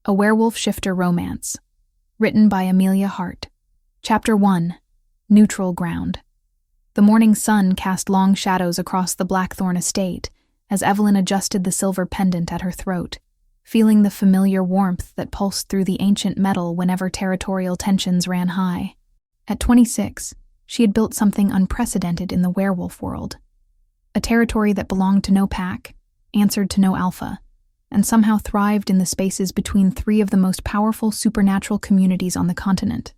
A Werewolf Shifter Romance. Written by Amelia Hart. Chapter 1. Neutral Ground. The morning sun cast long shadows across the Blackthorn estate as Evelyn adjusted the silver pendant at her throat, feeling the familiar warmth that pulsed through the ancient metal whenever territorial tensions ran high. At 26, she had built something unprecedented in the werewolf world. A territory that belonged to no pack, answered to no alpha, and somehow thrived in the spaces between three of the most powerful supernatural communities on the continent.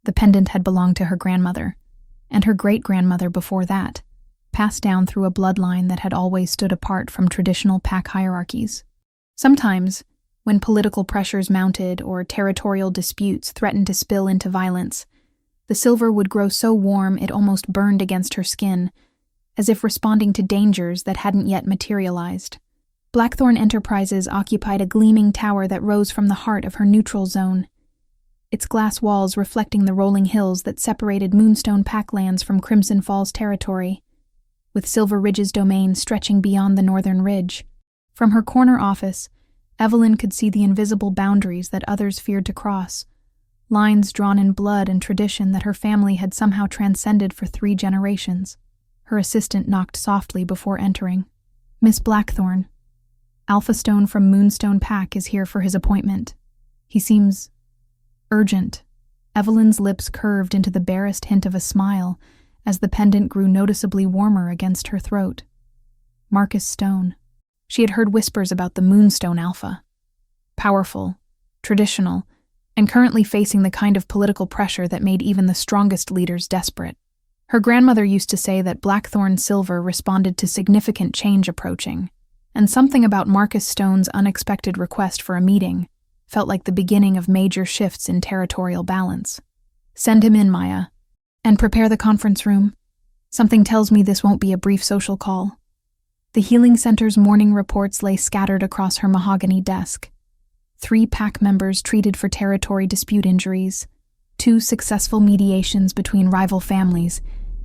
The pendant had belonged to her grandmother, and her great-grandmother before that, passed down through a bloodline that had always stood apart from traditional pack hierarchies. Sometimes, when political pressures mounted or territorial disputes threatened to spill into violence, the silver would grow so warm it almost burned against her skin, as if responding to dangers that hadn't yet materialized. Blackthorn Enterprises occupied a gleaming tower that rose from the heart of her neutral zone, its glass walls reflecting the rolling hills that separated Moonstone Packlands from Crimson Falls territory, with Silver Ridge's domain stretching beyond the northern ridge. From her corner office, Evelyn could see the invisible boundaries that others feared to cross, lines drawn in blood and tradition that her family had somehow transcended for 3 generations. Her assistant knocked softly before entering. "Miss Blackthorn, Alpha Stone from Moonstone Pack is here for his appointment. He seems urgent." Evelyn's lips curved into the barest hint of a smile as the pendant grew noticeably warmer against her throat. Marcus Stone. She had heard whispers about the Moonstone Alpha. Powerful, traditional, and currently facing the kind of political pressure that made even the strongest leaders desperate. Her grandmother used to say that Blackthorn Silver responded to significant change approaching, and something about Marcus Stone's unexpected request for a meeting felt like the beginning of major shifts in territorial balance. "Send him in, Maya, and prepare the conference room. Something tells me this won't be a brief social call." The Healing Center's morning reports lay scattered across her mahogany desk. 3 pack members treated for territory dispute injuries, 2 successful mediations between rival families,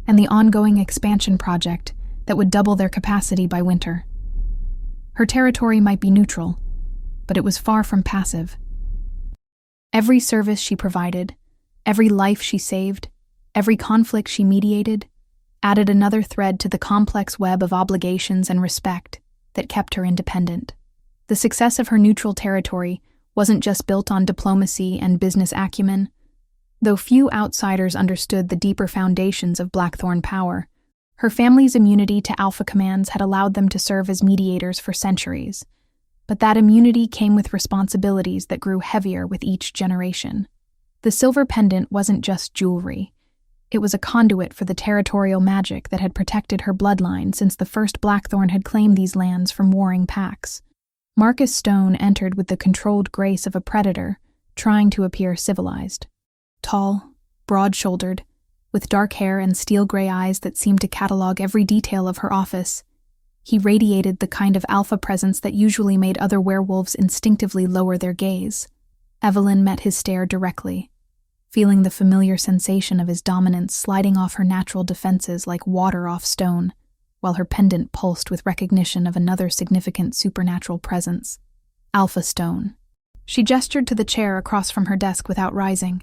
and the ongoing expansion project that would double their capacity by winter. Her territory might be neutral, but it was far from passive. Every service she provided, every life she saved, every conflict she mediated, added another thread to the complex web of obligations and respect that kept her independent. The success of her neutral territory wasn't just built on diplomacy and business acumen. Though few outsiders understood the deeper foundations of Blackthorn power, her family's immunity to alpha commands had allowed them to serve as mediators for centuries, but that immunity came with responsibilities that grew heavier with each generation. The silver pendant wasn't just jewelry. It was a conduit for the territorial magic that had protected her bloodline since the first Blackthorn had claimed these lands from warring packs. Marcus Stone entered with the controlled grace of a predator, trying to appear civilized. Tall, broad-shouldered, with dark hair and steel-gray eyes that seemed to catalog every detail of her office, he radiated the kind of alpha presence that usually made other werewolves instinctively lower their gaze. Evelyn met his stare directly, feeling the familiar sensation of his dominance sliding off her natural defenses like water off stone, while her pendant pulsed with recognition of another significant supernatural presence. Alpha Stone. She gestured to the chair across from her desk without rising.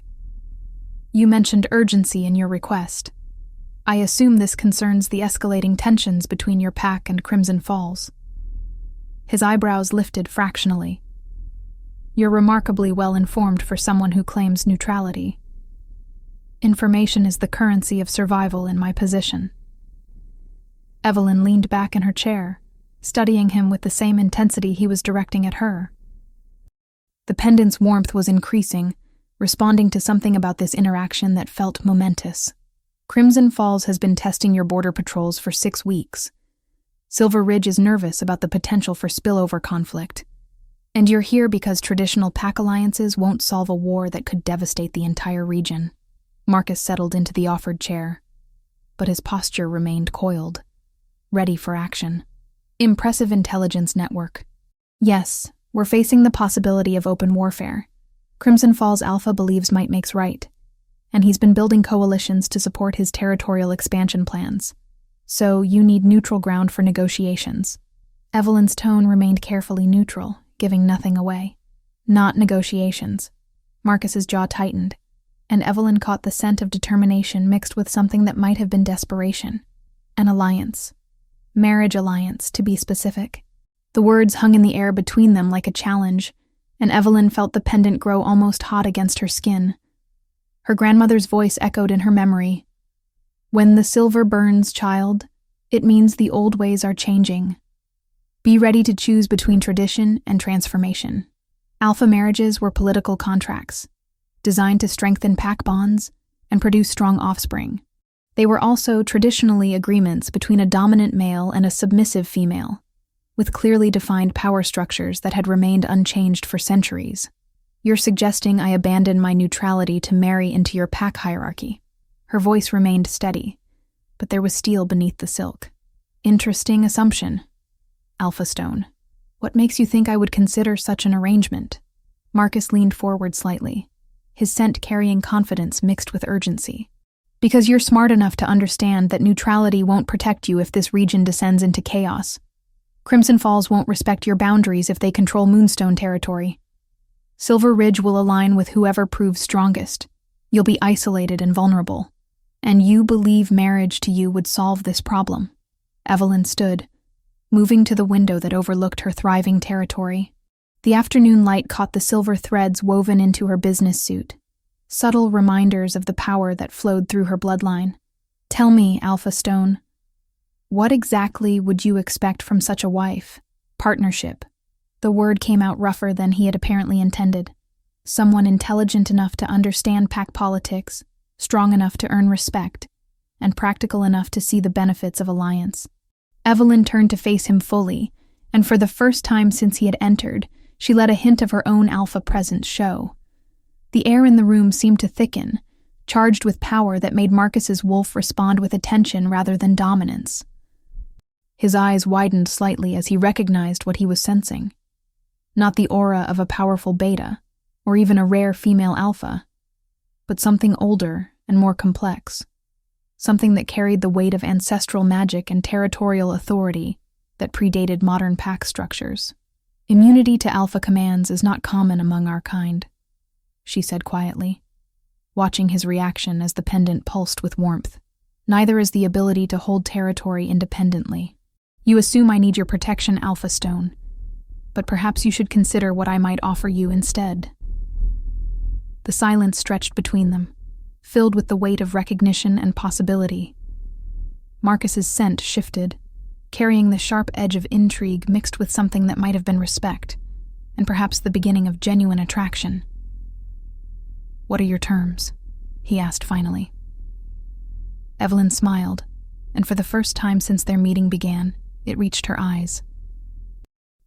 "You mentioned urgency in your request. I assume this concerns the escalating tensions between your pack and Crimson Falls." His eyebrows lifted fractionally. "You're remarkably well informed for someone who claims neutrality. Information is the currency of survival in my position." Evelyn leaned back in her chair, studying him with the same intensity he was directing at her. The pendant's warmth was increasing, responding to something about this interaction that felt momentous. "Crimson Falls has been testing your border patrols for 6 weeks. Silver Ridge is nervous about the potential for spillover conflict. And you're here because traditional pack alliances won't solve a war that could devastate the entire region." Marcus settled into the offered chair, but his posture remained coiled, ready for action. "Impressive intelligence network. Yes, we're facing the possibility of open warfare. Crimson Falls Alpha believes might makes right, and he's been building coalitions to support his territorial expansion plans. So you need neutral ground for negotiations." Evelyn's tone remained carefully neutral, giving nothing away. Not negotiations. Marcus's jaw tightened, and Evelyn caught the scent of determination mixed with something that might have been desperation. An alliance. Marriage alliance, to be specific. The words hung in the air between them like a challenge, and Evelyn felt the pendant grow almost hot against her skin. Her grandmother's voice echoed in her memory. When the silver burns, child, it means the old ways are changing. Be ready to choose between tradition and transformation. Alpha marriages were political contracts, designed to strengthen pack bonds and produce strong offspring. They were also traditionally agreements between a dominant male and a submissive female, with clearly defined power structures that had remained unchanged for centuries. You're suggesting I abandon my neutrality to marry into your pack hierarchy. Her voice remained steady, but there was steel beneath the silk. Interesting assumption. Alpha Stone. What makes you think I would consider such an arrangement? Marcus leaned forward slightly, his scent carrying confidence mixed with urgency. Because you're smart enough to understand that neutrality won't protect you if this region descends into chaos. Crimson Falls won't respect your boundaries if they control Moonstone territory. Silver Ridge will align with whoever proves strongest. You'll be isolated and vulnerable. And you believe marriage to you would solve this problem. Evelyn stood, moving to the window that overlooked her thriving territory. The afternoon light caught the silver threads woven into her business suit, subtle reminders of the power that flowed through her bloodline. Tell me, Alpha Stone, what exactly would you expect from such a wife? Partnership. The word came out rougher than he had apparently intended. Someone intelligent enough to understand pack politics, strong enough to earn respect, and practical enough to see the benefits of alliance. Evelyn turned to face him fully, and for the first time since he had entered, she let a hint of her own alpha presence show. The air in the room seemed to thicken, charged with power that made Marcus's wolf respond with attention rather than dominance. His eyes widened slightly as he recognized what he was sensing. Not the aura of a powerful beta, or even a rare female alpha, but something older and more complex. Something that carried the weight of ancestral magic and territorial authority that predated modern pack structures. Immunity to alpha commands is not common among our kind, she said quietly, watching his reaction as the pendant pulsed with warmth. Neither is the ability to hold territory independently. You assume I need your protection, Alpha Stone, but perhaps you should consider what I might offer you instead. The silence stretched between them, filled with the weight of recognition and possibility. Marcus's scent shifted, carrying the sharp edge of intrigue mixed with something that might have been respect, and perhaps the beginning of genuine attraction. What are your terms? He asked finally. Evelyn smiled, and for the first time since their meeting began, it reached her eyes.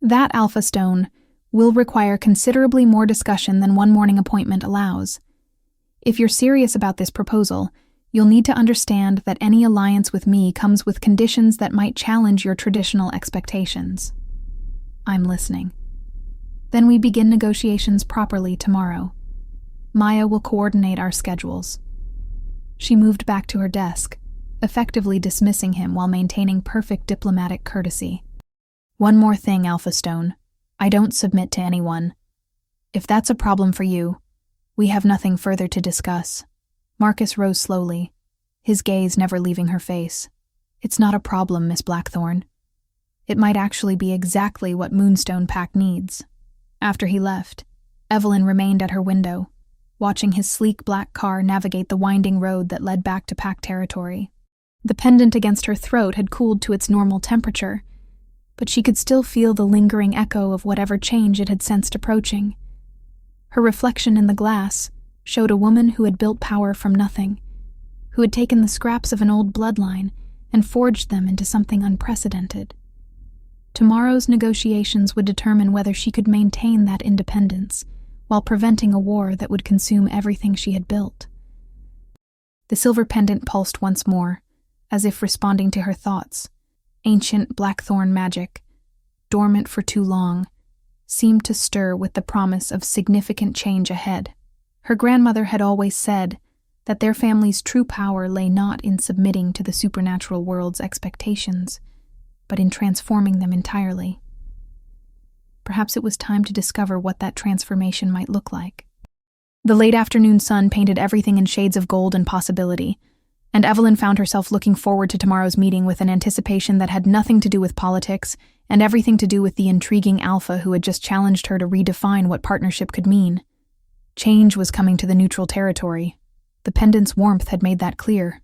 That, Alpha Stone, will require considerably more discussion than one morning appointment allows. If you're serious about this proposal, you'll need to understand that any alliance with me comes with conditions that might challenge your traditional expectations. I'm listening. Then we begin negotiations properly tomorrow. Maya will coordinate our schedules. She moved back to her desk, effectively dismissing him while maintaining perfect diplomatic courtesy. One more thing, Alpha Stone. I don't submit to anyone. If that's a problem for you, we have nothing further to discuss. Marcus rose slowly, his gaze never leaving her face. It's not a problem, Miss Blackthorn. It might actually be exactly what Moonstone Pack needs. After he left, Evelyn remained at her window, watching his sleek black car navigate the winding road that led back to pack territory. The pendant against her throat had cooled to its normal temperature, but she could still feel the lingering echo of whatever change it had sensed approaching. Her reflection in the glass showed a woman who had built power from nothing, who had taken the scraps of an old bloodline and forged them into something unprecedented. Tomorrow's negotiations would determine whether she could maintain that independence while preventing a war that would consume everything she had built. The silver pendant pulsed once more, as if responding to her thoughts. Ancient blackthorn magic, dormant for too long, seemed to stir with the promise of significant change ahead. Her grandmother had always said that their family's true power lay not in submitting to the supernatural world's expectations, but in transforming them entirely. Perhaps it was time to discover what that transformation might look like. The late afternoon sun painted everything in shades of gold and possibility, and Evelyn found herself looking forward to tomorrow's meeting with an anticipation that had nothing to do with politics and everything to do with the intriguing alpha who had just challenged her to redefine what partnership could mean. Change was coming to the neutral territory. The pendant's warmth had made that clear.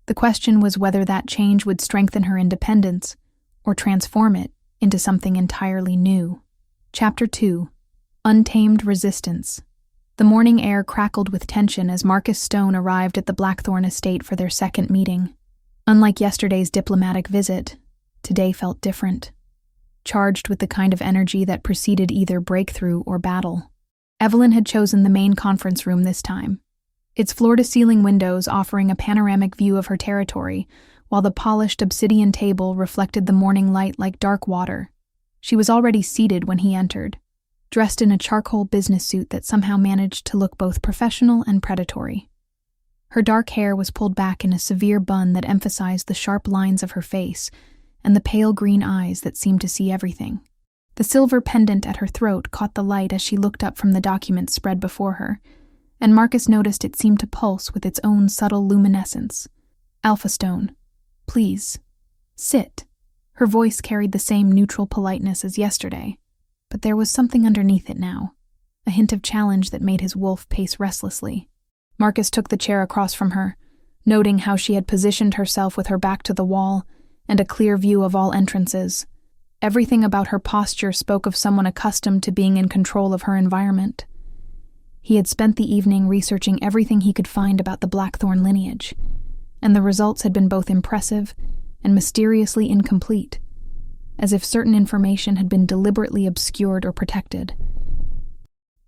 The question was whether that change would strengthen her independence or transform it into something entirely new. Chapter 2. Untamed Resistance. The morning air crackled with tension as Marcus Stone arrived at the Blackthorn estate for their second meeting. Unlike yesterday's diplomatic visit, today felt different, charged with the kind of energy that preceded either breakthrough or battle. Evelyn had chosen the main conference room this time, its floor-to-ceiling windows offering a panoramic view of her territory, while the polished obsidian table reflected the morning light like dark water. She was already seated when he entered, dressed in a charcoal business suit that somehow managed to look both professional and predatory. Her dark hair was pulled back in a severe bun that emphasized the sharp lines of her face and the pale green eyes that seemed to see everything. The silver pendant at her throat caught the light as she looked up from the documents spread before her, and Marcus noticed it seemed to pulse with its own subtle luminescence. "Alpha Stone, please, sit." Her voice carried the same neutral politeness as yesterday, but there was something underneath it now, a hint of challenge that made his wolf pace restlessly. Marcus took the chair across from her, noting how she had positioned herself with her back to the wall and a clear view of all entrances. Everything about her posture spoke of someone accustomed to being in control of her environment. He had spent the evening researching everything he could find about the Blackthorn lineage, and the results had been both impressive and mysteriously incomplete, as if certain information had been deliberately obscured or protected.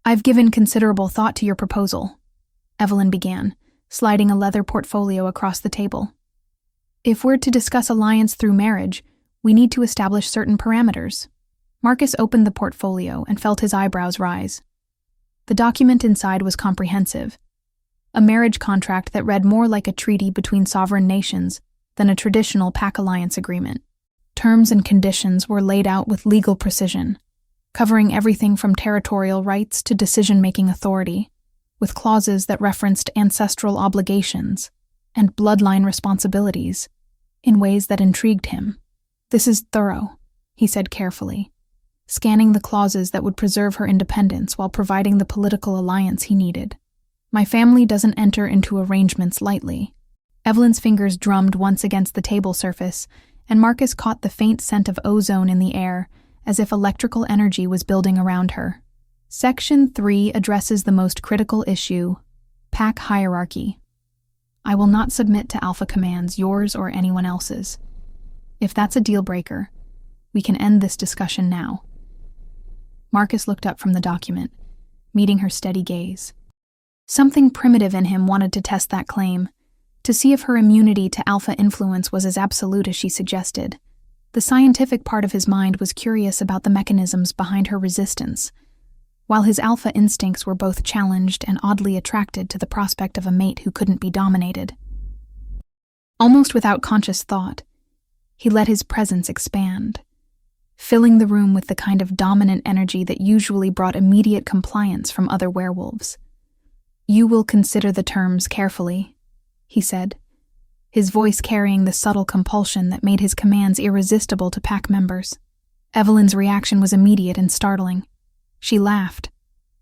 "I've given considerable thought to your proposal," Evelyn began, sliding a leather portfolio across the table. "If we're to discuss alliance through marriage, we need to establish certain parameters." Marcus opened the portfolio and felt his eyebrows rise. The document inside was comprehensive, a marriage contract that read more like a treaty between sovereign nations than a traditional pack alliance agreement. Terms and conditions were laid out with legal precision, covering everything from territorial rights to decision-making authority, with clauses that referenced ancestral obligations and bloodline responsibilities in ways that intrigued him. "This is thorough," he said carefully, scanning the clauses that would preserve her independence while providing the political alliance he needed. "My family doesn't enter into arrangements lightly." Evelyn's fingers drummed once against the table surface, and Marcus caught the faint scent of ozone in the air, as if electrical energy was building around her. Section 3 addresses the most critical issue, pack hierarchy. "I will not submit to alpha commands, yours or anyone else's. If that's a deal breaker, we can end this discussion now." Marcus looked up from the document, meeting her steady gaze. Something primitive in him wanted to test that claim, to see if her immunity to alpha influence was as absolute as she suggested. The scientific part of his mind was curious about the mechanisms behind her resistance, while his alpha instincts were both challenged and oddly attracted to the prospect of a mate who couldn't be dominated. Almost without conscious thought, he let his presence expand, filling the room with the kind of dominant energy that usually brought immediate compliance from other werewolves. "You will consider the terms carefully," he said, his voice carrying the subtle compulsion that made his commands irresistible to pack members. Evelyn's reaction was immediate and startling. She laughed,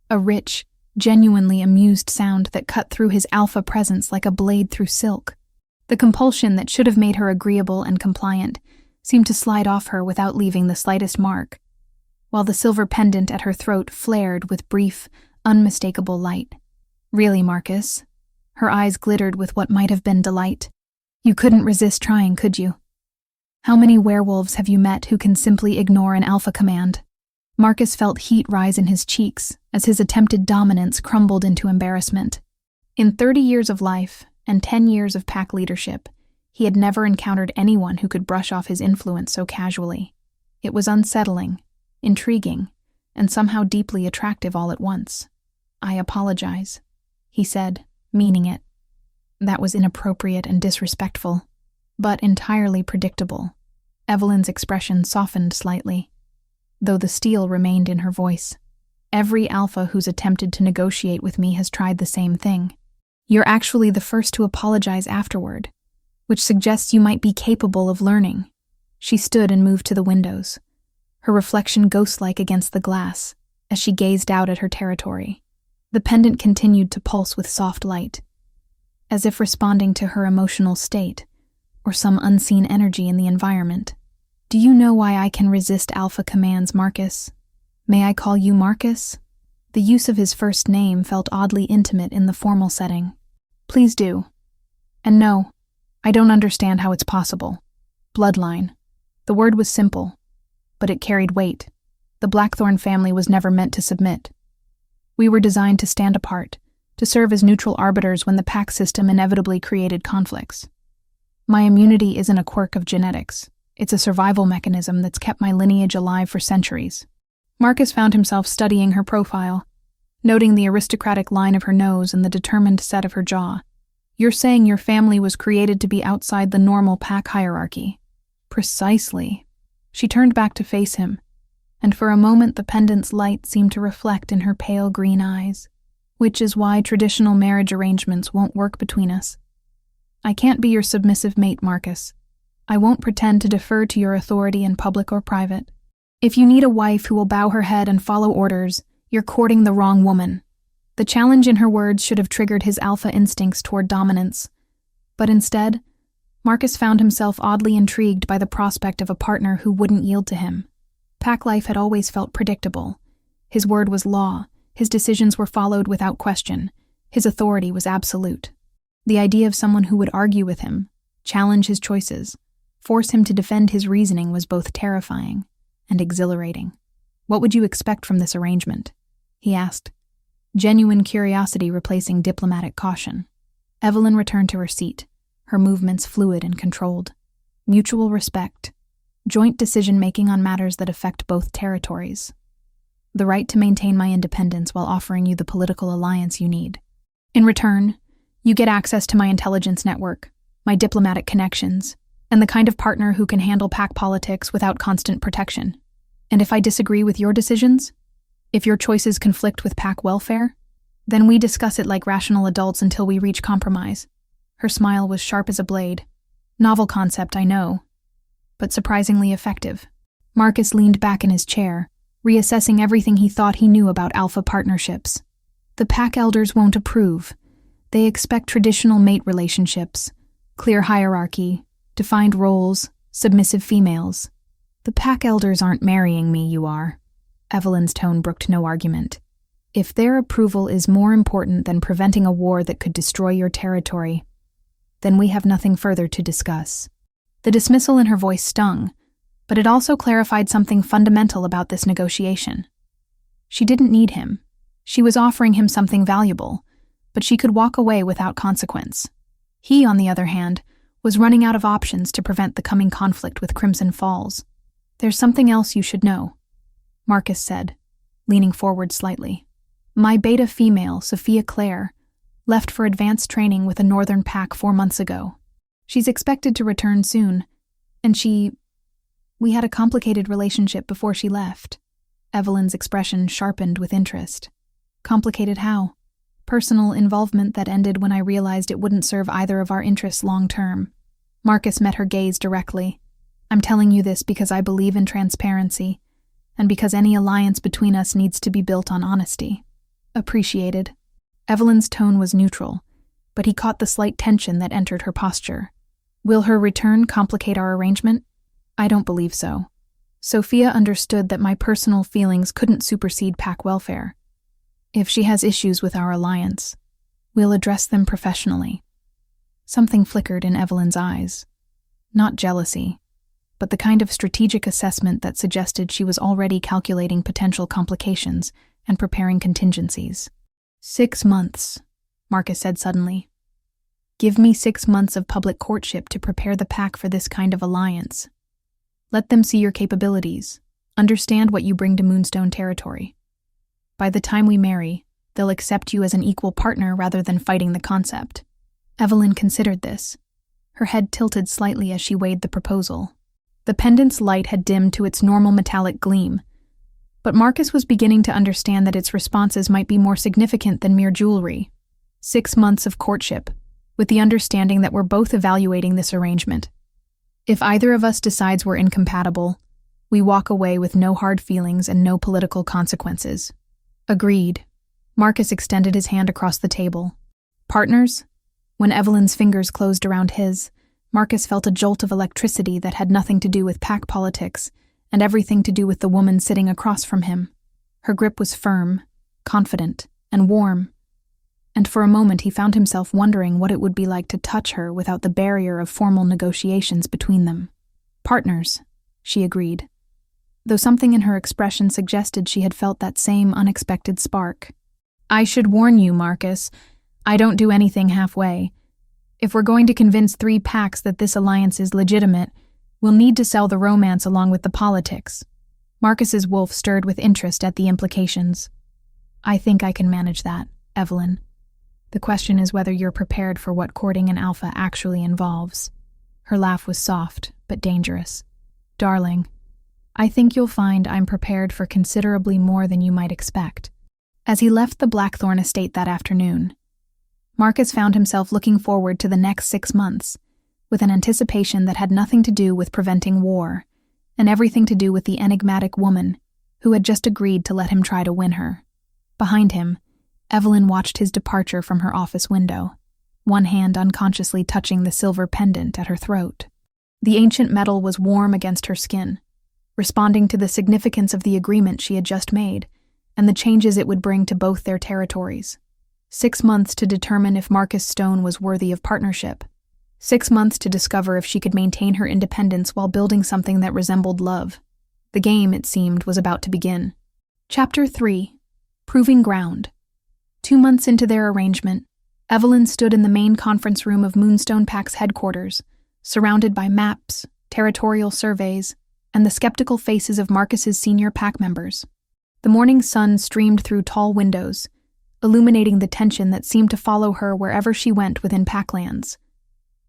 a rich, genuinely amused sound that cut through his alpha presence like a blade through silk. The compulsion that should have made her agreeable and compliant seemed to slide off her without leaving the slightest mark, while the silver pendant at her throat flared with brief, unmistakable light. "Really, Marcus?" Her eyes glittered with what might have been delight. "You couldn't resist trying, could you? How many werewolves have you met who can simply ignore an alpha command?" Marcus felt heat rise in his cheeks as his attempted dominance crumbled into embarrassment. In 30 years of life and 10 years of pack leadership, he had never encountered anyone who could brush off his influence so casually. It was unsettling, intriguing, and somehow deeply attractive all at once. "I apologize," he said, meaning it. That was inappropriate and disrespectful, but entirely predictable. Evelyn's expression softened slightly. though the steel remained in her voice. Every alpha who's attempted to negotiate with me has tried the same thing. You're actually the first to apologize afterward, which suggests you might be capable of learning. She stood and moved to the windows, her reflection ghost-like against the glass as she gazed out at her territory. The pendant continued to pulse with soft light, as if responding to her emotional state or some unseen energy in the environment. Do you know why I can resist alpha commands, Marcus? May I call you Marcus? The use of his first name felt oddly intimate in the formal setting. Please do. And no, I don't understand how it's possible. Bloodline. The word was simple, but it carried weight. The Blackthorn family was never meant to submit. We were designed to stand apart, to serve as neutral arbiters when the pack system inevitably created conflicts. My immunity isn't a quirk of genetics. It's a survival mechanism that's kept my lineage alive for centuries. Marcus found himself studying her profile, noting the aristocratic line of her nose and the determined set of her jaw. You're saying your family was created to be outside the normal pack hierarchy. Precisely. She turned back to face him, and for a moment the pendant's light seemed to reflect in her pale green eyes, which is why traditional marriage arrangements won't work between us. I can't be your submissive mate, Marcus. I won't pretend to defer to your authority in public or private. If you need a wife who will bow her head and follow orders, you're courting the wrong woman. The challenge in her words should have triggered his alpha instincts toward dominance. But instead, Marcus found himself oddly intrigued by the prospect of a partner who wouldn't yield to him. Pack life had always felt predictable. His word was law, his decisions were followed without question, his authority was absolute. The idea of someone who would argue with him, challenge his choices, force him to defend his reasoning was both terrifying and exhilarating. What would you expect from this arrangement? He asked, genuine curiosity replacing diplomatic caution. Evelyn returned to her seat, her movements fluid and controlled. Mutual respect, joint decision-making on matters that affect both territories. The right to maintain my independence while offering you the political alliance you need. In return, you get access to my intelligence network, my diplomatic connections, and the kind of partner who can handle pack politics without constant protection. And if I disagree with your decisions, if your choices conflict with pack welfare, then we discuss it like rational adults until we reach compromise. Her smile was sharp as a blade. Novel concept, I know, but surprisingly effective. Marcus leaned back in his chair, reassessing everything he thought he knew about alpha partnerships. The pack elders won't approve. They expect traditional mate relationships, clear hierarchy, defined roles, submissive females. The pack elders aren't marrying me, you are. Evelyn's tone brooked no argument. If their approval is more important than preventing a war that could destroy your territory, then we have nothing further to discuss. The dismissal in her voice stung, but it also clarified something fundamental about this negotiation. She didn't need him. She was offering him something valuable, but she could walk away without consequence. He, on the other hand, was running out of options to prevent the coming conflict with Crimson Falls. There's something else you should know, Marcus said, leaning forward slightly. My beta female, Sophia Clare, left for advanced training with a northern pack 4 months ago. She's expected to return soon, and we had a complicated relationship before she left. Evelyn's expression sharpened with interest. Complicated how? Personal involvement that ended when I realized it wouldn't serve either of our interests long term. Marcus met her gaze directly. I'm telling you this because I believe in transparency, and because any alliance between us needs to be built on honesty. Appreciated. Evelyn's tone was neutral, but he caught the slight tension that entered her posture. Will her return complicate our arrangement? I don't believe so. Sophia understood that my personal feelings couldn't supersede pack welfare. If she has issues with our alliance, we'll address them professionally. Something flickered in Evelyn's eyes. Not jealousy, but the kind of strategic assessment that suggested she was already calculating potential complications and preparing contingencies. 6 months, Marcus said suddenly. Give me 6 months of public courtship to prepare the pack for this kind of alliance. Let them see your capabilities, understand what you bring to Moonstone territory. By the time we marry, they'll accept you as an equal partner rather than fighting the concept. Evelyn considered this. Her head tilted slightly as she weighed the proposal. The pendant's light had dimmed to its normal metallic gleam, But Marcus was beginning to understand that its responses might be more significant than mere jewelry. 6 months of courtship, with the understanding that we're both evaluating this arrangement. If either of us decides we're incompatible, we walk away with no hard feelings and no political consequences. Agreed. Marcus extended his hand across the table. Partners? When Evelyn's fingers closed around his, Marcus felt a jolt of electricity that had nothing to do with pack politics and everything to do with the woman sitting across from him. Her grip was firm, confident, and warm, and for a moment he found himself wondering what it would be like to touch her without the barrier of formal negotiations between them. Partners, she agreed, though something in her expression suggested she had felt that same unexpected spark. I should warn you, Marcus, I don't do anything halfway. If we're going to convince 3 packs that this alliance is legitimate, we'll need to sell the romance along with the politics. Marcus's wolf stirred with interest at the implications. I think I can manage that, Evelyn. The question is whether you're prepared for what courting an alpha actually involves. Her laugh was soft, but dangerous. Darling, I think you'll find I'm prepared for considerably more than you might expect. As he left the Blackthorn estate that afternoon, Marcus found himself looking forward to the next 6 months, with an anticipation that had nothing to do with preventing war, and everything to do with the enigmatic woman who had just agreed to let him try to win her. Behind him, Evelyn watched his departure from her office window, one hand unconsciously touching the silver pendant at her throat. The ancient metal was warm against her skin, responding to the significance of the agreement she had just made and the changes it would bring to both their territories. 6 months to determine if Marcus Stone was worthy of partnership. 6 months to discover if she could maintain her independence while building something that resembled love. The game, it seemed, was about to begin. Chapter 3. Proving Ground. 2 months into their arrangement, Evelyn stood in the main conference room of Moonstone Pack's headquarters, surrounded by maps, territorial surveys, and the skeptical faces of Marcus's senior pack members. The morning sun streamed through tall windows, illuminating the tension that seemed to follow her wherever she went within Packlands,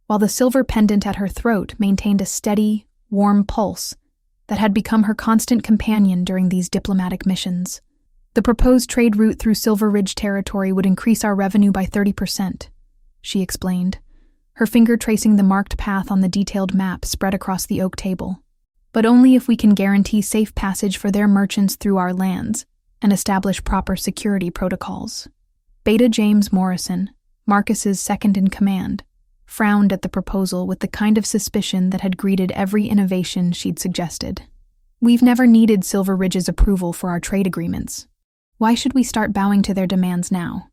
while the silver pendant at her throat maintained a steady, warm pulse that had become her constant companion during these diplomatic missions. The proposed trade route through Silver Ridge territory would increase our revenue by 30%, she explained, her finger tracing the marked path on the detailed map spread across the oak table. But only if we can guarantee safe passage for their merchants through our lands and establish proper security protocols. Beta James Morrison, Marcus's second-in-command, frowned at the proposal with the kind of suspicion that had greeted every innovation she'd suggested. We've never needed Silver Ridge's approval for our trade agreements. Why should we start bowing to their demands now?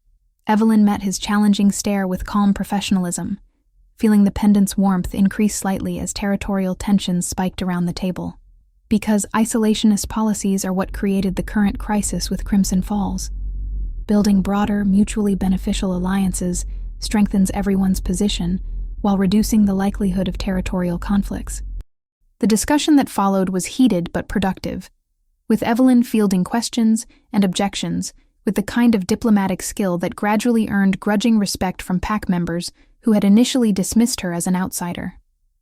Evelyn met his challenging stare with calm professionalism, feeling the pendant's warmth increase slightly as territorial tensions spiked around the table. Because isolationist policies are what created the current crisis with Crimson Falls. Building broader, mutually beneficial alliances strengthens everyone's position while reducing the likelihood of territorial conflicts. The discussion that followed was heated but productive, with Evelyn fielding questions and objections with the kind of diplomatic skill that gradually earned grudging respect from pack members who had initially dismissed her as an outsider.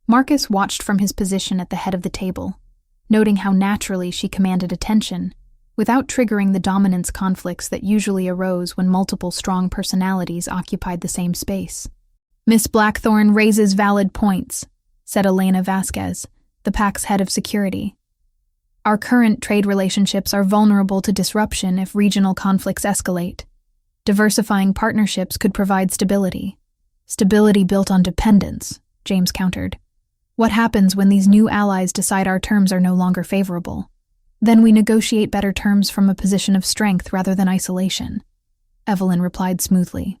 Marcus watched from his position at the head of the table, noting how naturally she commanded attention, without triggering the dominance conflicts that usually arose when multiple strong personalities occupied the same space. Miss Blackthorn raises valid points, said Elena Vasquez, the pack's head of security. Our current trade relationships are vulnerable to disruption if regional conflicts escalate. Diversifying partnerships could provide stability. Stability built on dependence, James countered. What happens when these new allies decide our terms are no longer favorable? Then we negotiate better terms from a position of strength rather than isolation, Evelyn replied smoothly.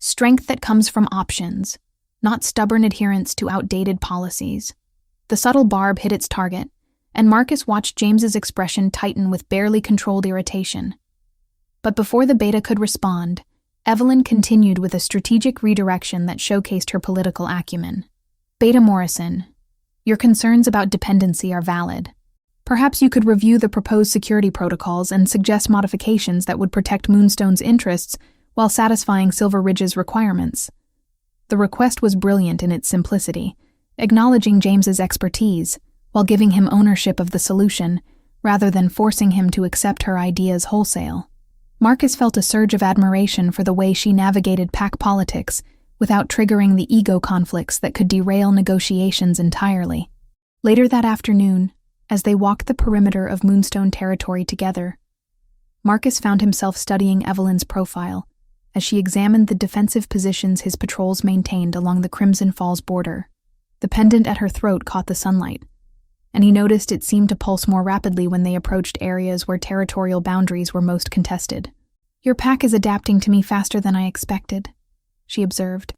Strength that comes from options, not stubborn adherence to outdated policies. The subtle barb hit its target, and Marcus watched James's expression tighten with barely controlled irritation. But before the beta could respond, Evelyn continued with a strategic redirection that showcased her political acumen. Beta Morrison, your concerns about dependency are valid. Perhaps you could review the proposed security protocols and suggest modifications that would protect Moonstone's interests while satisfying Silver Ridge's requirements. The request was brilliant in its simplicity, acknowledging James's expertise while giving him ownership of the solution rather than forcing him to accept her ideas wholesale. Marcus felt a surge of admiration for the way she navigated pack politics without triggering the ego conflicts that could derail negotiations entirely. Later that afternoon, as they walked the perimeter of Moonstone territory together, Marcus found himself studying Evelyn's profile as she examined the defensive positions his patrols maintained along the Crimson Falls border. The pendant at her throat caught the sunlight, and he noticed it seemed to pulse more rapidly when they approached areas where territorial boundaries were most contested. "Your pack is adapting to me faster than I expected," she observed,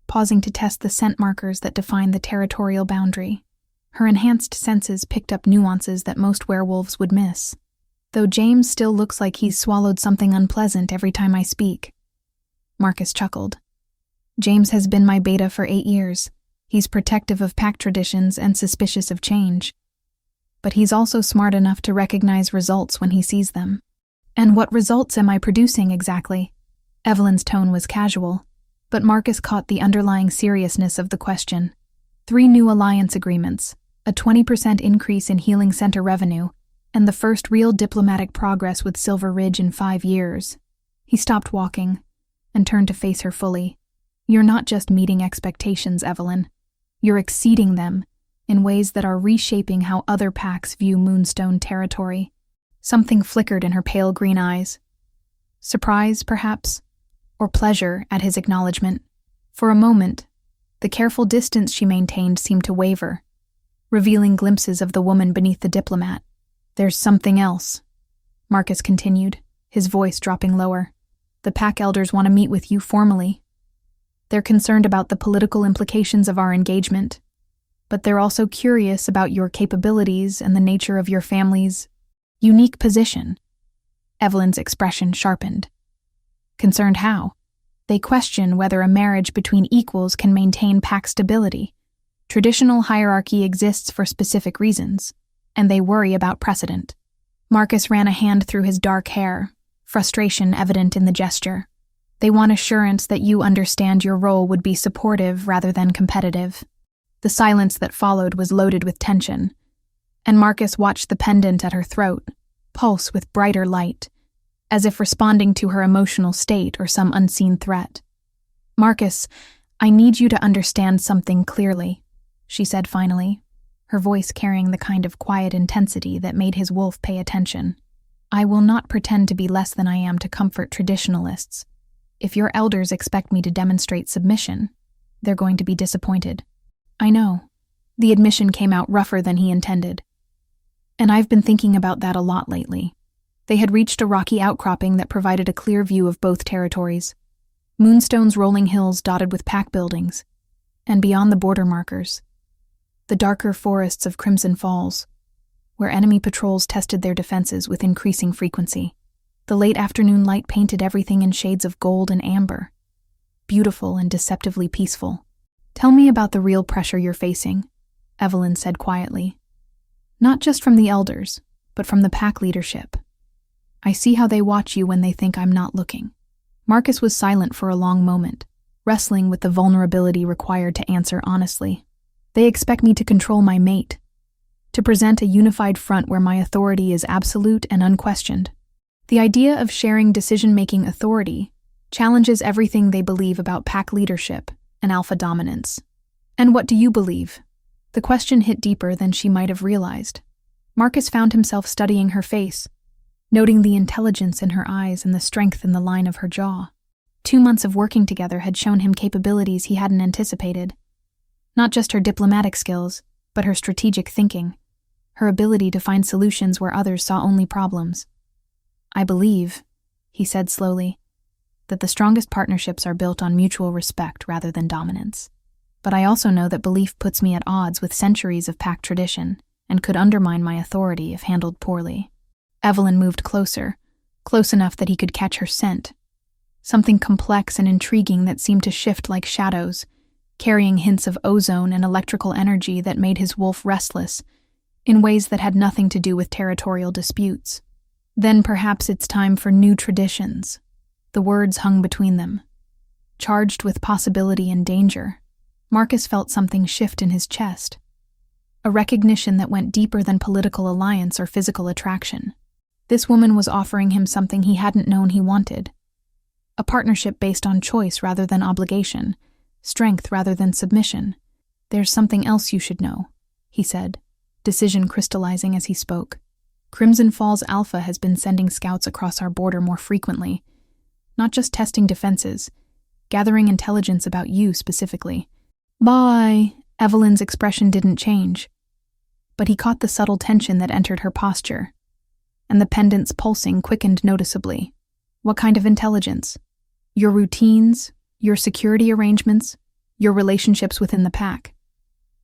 pausing to test the scent markers that define the territorial boundary. Her enhanced senses picked up nuances that most werewolves would miss. "Though James still looks like he's swallowed something unpleasant every time I speak." Marcus chuckled. "James has been my beta for 8 years. He's protective of pack traditions and suspicious of change. But he's also smart enough to recognize results when he sees them." "And what results am I producing exactly?" Evelyn's tone was casual, but Marcus caught the underlying seriousness of the question. 3 new alliance agreements, a 20% increase in Healing Center revenue, and the first real diplomatic progress with Silver Ridge in 5 years. He stopped walking and turned to face her fully. "You're not just meeting expectations, Evelyn. You're exceeding them in ways that are reshaping how other packs view Moonstone territory." Something flickered in her pale green eyes. Surprise, perhaps, or pleasure at his acknowledgement. For a moment, the careful distance she maintained seemed to waver, revealing glimpses of the woman beneath the diplomat. "There's something else," Marcus continued, his voice dropping lower. "The pack elders want to meet with you formally. They're concerned about the political implications of our engagement, but they're also curious about your capabilities and the nature of your family's unique position." Evelyn's expression sharpened. "Concerned how?" "They question whether a marriage between equals can maintain pack stability. Traditional hierarchy exists for specific reasons, and they worry about precedent." Marcus ran a hand through his dark hair, frustration evident in the gesture. "They want assurance that you understand your role would be supportive rather than competitive." The silence that followed was loaded with tension, and Marcus watched the pendant at her throat pulse with brighter light, as if responding to her emotional state or some unseen threat. "Marcus, I need you to understand something clearly," she said finally, her voice carrying the kind of quiet intensity that made his wolf pay attention. "I will not pretend to be less than I am to comfort traditionalists. If your elders expect me to demonstrate submission, they're going to be disappointed." "I know." The admission came out rougher than he intended. "And I've been thinking about that a lot lately." They had reached a rocky outcropping that provided a clear view of both territories. Moonstone's rolling hills dotted with pack buildings, and beyond the border markers, the darker forests of Crimson Falls, where enemy patrols tested their defenses with increasing frequency. The late afternoon light painted everything in shades of gold and amber, beautiful and deceptively peaceful. "Tell me about the real pressure you're facing," Evelyn said quietly. "Not just from the elders, but from the pack leadership. I see how they watch you when they think I'm not looking." Marcus was silent for a long moment, wrestling with the vulnerability required to answer honestly. "They expect me to control my mate, to present a unified front where my authority is absolute and unquestioned. The idea of sharing decision-making authority challenges everything they believe about pack leadership and alpha dominance." "And what do you believe?" The question hit deeper than she might have realized. Marcus found himself studying her face, noting the intelligence in her eyes and the strength in the line of her jaw. 2 months of working together had shown him capabilities he hadn't anticipated. Not just her diplomatic skills, but her strategic thinking, her ability to find solutions where others saw only problems. "I believe," he said slowly, "that the strongest partnerships are built on mutual respect rather than dominance. But I also know that belief puts me at odds with centuries of pack tradition and could undermine my authority if handled poorly." Evelyn moved closer, close enough that he could catch her scent. Something complex and intriguing that seemed to shift like shadows, carrying hints of ozone and electrical energy that made his wolf restless, in ways that had nothing to do with territorial disputes. "Then perhaps it's time for new traditions." The words hung between them, charged with possibility and danger. Marcus felt something shift in his chest. a recognition that went deeper than political alliance or physical attraction. This woman was offering him something he hadn't known he wanted. A partnership based on choice rather than obligation, strength rather than submission. "There's something else you should know," he said, decision crystallizing as he spoke. "Crimson Falls Alpha has been sending scouts across our border more frequently, not just testing defenses, gathering intelligence about you specifically." "Bye." Evelyn's expression didn't change, but he caught the subtle tension that entered her posture, and the pendant's pulsing quickened noticeably. "What kind of intelligence? Your routines, your security arrangements, your relationships within the pack.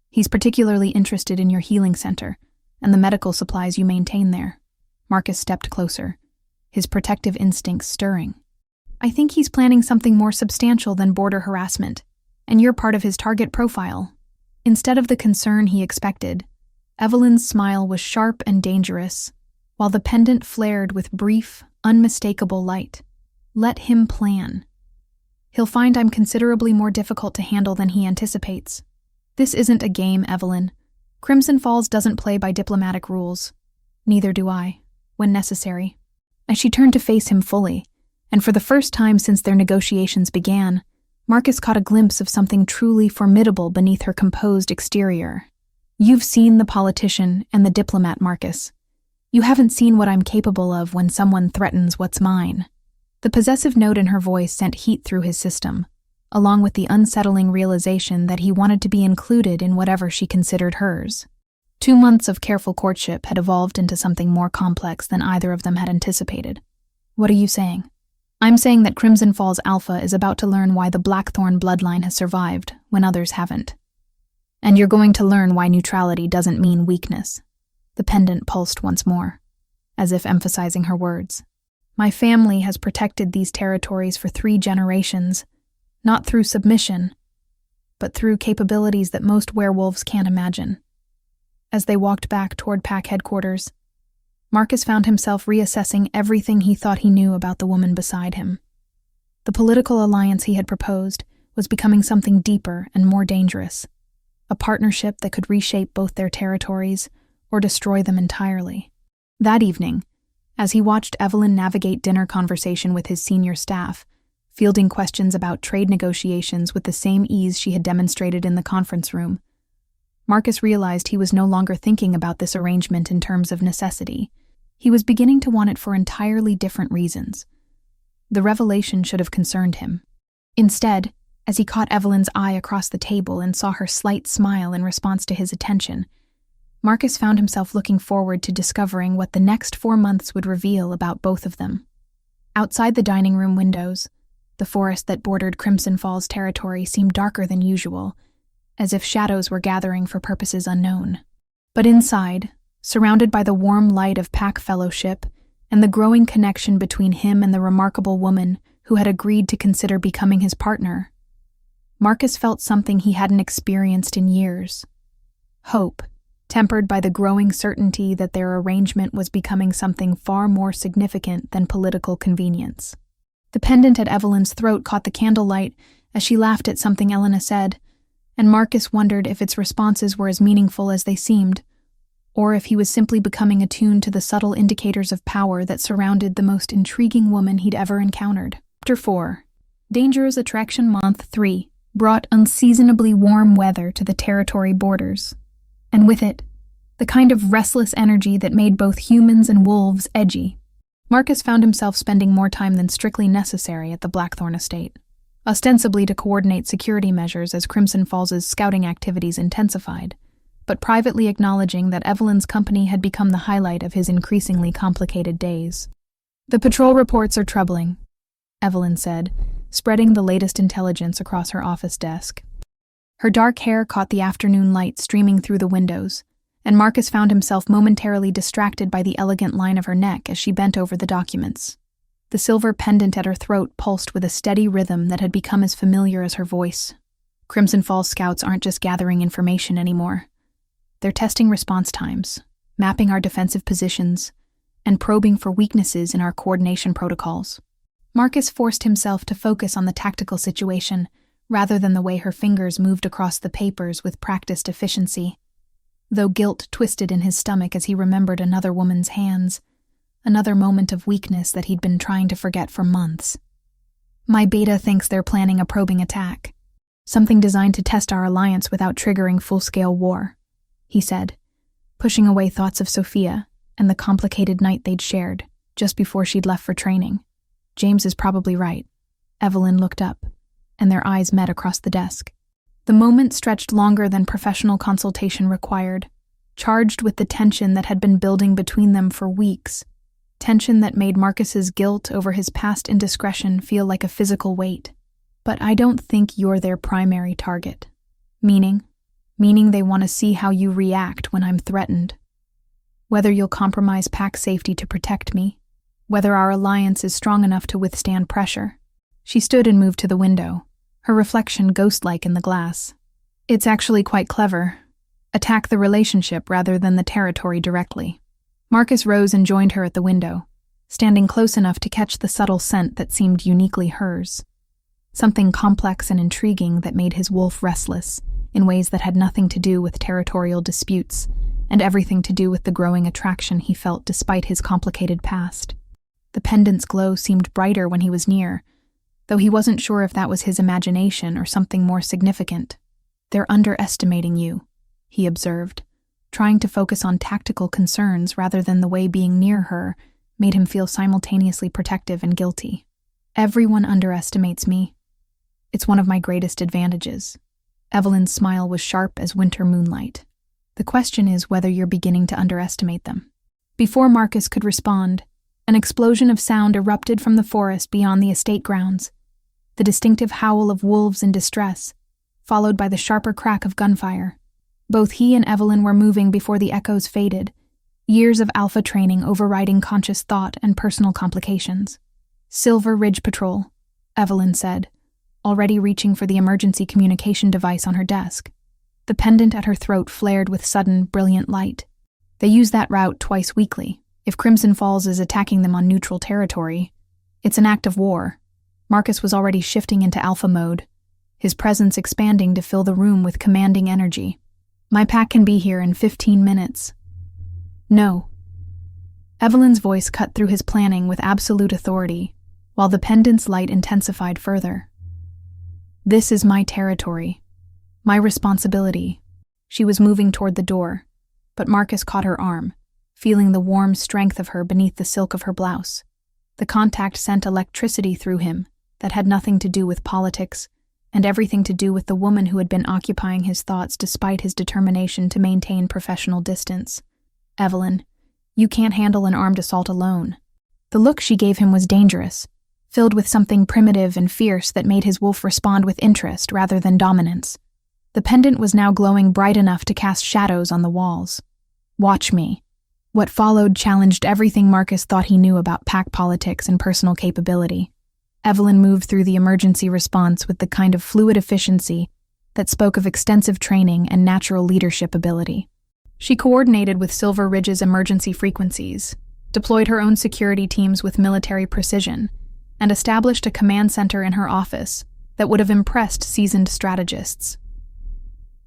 He's particularly interested in your healing center and the medical supplies you maintain there." Marcus stepped closer, his protective instincts stirring. "I think he's planning something more substantial than border harassment, and you're part of his target profile." Instead of the concern he expected, Evelyn's smile was sharp and dangerous, while the pendant flared with brief, unmistakable light. "Let him plan. He'll find I'm considerably more difficult to handle than he anticipates. This isn't a game, Evelyn. Crimson Falls doesn't play by diplomatic rules. Neither do I, when necessary." As she turned to face him fully, and for the first time since their negotiations began, Marcus caught a glimpse of something truly formidable beneath her composed exterior. "You've seen the politician and the diplomat, Marcus. You haven't seen what I'm capable of when someone threatens what's mine." The possessive note in her voice sent heat through his system, along with the unsettling realization that he wanted to be included in whatever she considered hers. 2 months of careful courtship had evolved into something more complex than either of them had anticipated. "What are you saying?" "I'm saying that Crimson Falls Alpha is about to learn why the Blackthorn bloodline has survived when others haven't. And you're going to learn why neutrality doesn't mean weakness." The pendant pulsed once more, as if emphasizing her words. "My family has protected these territories for 3 generations, not through submission, but through capabilities that most werewolves can't imagine." As they walked back toward pack headquarters, Marcus found himself reassessing everything he thought he knew about the woman beside him. The political alliance he had proposed was becoming something deeper and more dangerous, a partnership that could reshape both their territories or destroy them entirely. That evening, as he watched Evelyn navigate dinner conversation with his senior staff, fielding questions about trade negotiations with the same ease she had demonstrated in the conference room, Marcus realized he was no longer thinking about this arrangement in terms of necessity. He was beginning to want it for entirely different reasons. The revelation should have concerned him. Instead, as he caught Evelyn's eye across the table and saw her slight smile in response to his attention, Marcus found himself looking forward to discovering what the next 4 months would reveal about both of them. Outside the dining room windows, the forest that bordered Crimson Falls territory seemed darker than usual, as if shadows were gathering for purposes unknown. But inside, surrounded by the warm light of pack fellowship and the growing connection between him and the remarkable woman who had agreed to consider becoming his partner, Marcus felt something he hadn't experienced in years. Hope, tempered by the growing certainty that their arrangement was becoming something far more significant than political convenience. The pendant at Evelyn's throat caught the candlelight as she laughed at something Elena said, and Marcus wondered if its responses were as meaningful as they seemed, or if he was simply becoming attuned to the subtle indicators of power that surrounded the most intriguing woman he'd ever encountered. Chapter 4. Dangerous Attraction Month 3 brought unseasonably warm weather to the territory borders, and with it, the kind of restless energy that made both humans and wolves edgy. Marcus found himself spending more time than strictly necessary at the Blackthorn estate, ostensibly to coordinate security measures as Crimson Falls' scouting activities intensified, but privately acknowledging that Evelyn's company had become the highlight of his increasingly complicated days. "The patrol reports are troubling," Evelyn said, spreading the latest intelligence across her office desk. Her dark hair caught the afternoon light streaming through the windows, and Marcus found himself momentarily distracted by the elegant line of her neck as she bent over the documents. The silver pendant at her throat pulsed with a steady rhythm that had become as familiar as her voice. Crimson Falls scouts aren't just gathering information anymore. They're testing response times, mapping our defensive positions, and probing for weaknesses in our coordination protocols. Marcus forced himself to focus on the tactical situation, rather than the way her fingers moved across the papers with practiced efficiency. though guilt twisted in his stomach as he remembered another woman's hands, another moment of weakness that he'd been trying to forget for months. My beta thinks they're planning a probing attack, something designed to test our alliance without triggering full-scale war, he said, pushing away thoughts of Sophia and the complicated night they'd shared just before she'd left for training. James is probably right. Evelyn looked up, and their eyes met across the desk. The moment stretched longer than professional consultation required, charged with the tension that had been building between them for weeks, tension that made Marcus's guilt over his past indiscretion feel like a physical weight. But I don't think you're their primary target. Meaning they want to see how you react when I'm threatened. Whether you'll compromise pack safety to protect me, whether our alliance is strong enough to withstand pressure. She stood and moved to the window, her reflection ghost-like in the glass. It's actually quite clever. Attack the relationship rather than the territory directly. Marcus rose and joined her at the window, standing close enough to catch the subtle scent that seemed uniquely hers. Something complex and intriguing that made his wolf restless, in ways that had nothing to do with territorial disputes, and everything to do with the growing attraction he felt despite his complicated past. The pendant's glow seemed brighter when he was near, though he wasn't sure if that was his imagination or something more significant. They're underestimating you, he observed, trying to focus on tactical concerns rather than the way being near her made him feel simultaneously protective and guilty. Everyone underestimates me. It's one of my greatest advantages. Evelyn's smile was sharp as winter moonlight. The question is whether you're beginning to underestimate them. Before Marcus could respond, an explosion of sound erupted from the forest beyond the estate grounds, the distinctive howl of wolves in distress, followed by the sharper crack of gunfire. Both he and Evelyn were moving before the echoes faded, years of alpha training overriding conscious thought and personal complications. Silver Ridge Patrol, Evelyn said, already reaching for the emergency communication device on her desk. The pendant at her throat flared with sudden, brilliant light. They use that route twice weekly. If Crimson Falls is attacking them on neutral territory, it's an act of war. Marcus was already shifting into alpha mode, his presence expanding to fill the room with commanding energy. My pack can be here in 15 minutes. No. Evelyn's voice cut through his planning with absolute authority, while the pendant's light intensified further. This is my territory. My responsibility. She was moving toward the door, but Marcus caught her arm, feeling the warm strength of her beneath the silk of her blouse. The contact sent electricity through him that had nothing to do with politics and everything to do with the woman who had been occupying his thoughts despite his determination to maintain professional distance. Evelyn, you can't handle an armed assault alone. The look she gave him was dangerous, filled with something primitive and fierce that made his wolf respond with interest rather than dominance. The pendant was now glowing bright enough to cast shadows on the walls. Watch me. What followed challenged everything Marcus thought he knew about pack politics and personal capability. Evelyn moved through the emergency response with the kind of fluid efficiency that spoke of extensive training and natural leadership ability. She coordinated with Silver Ridge's emergency frequencies, deployed her own security teams with military precision, and established a command center in her office that would have impressed seasoned strategists.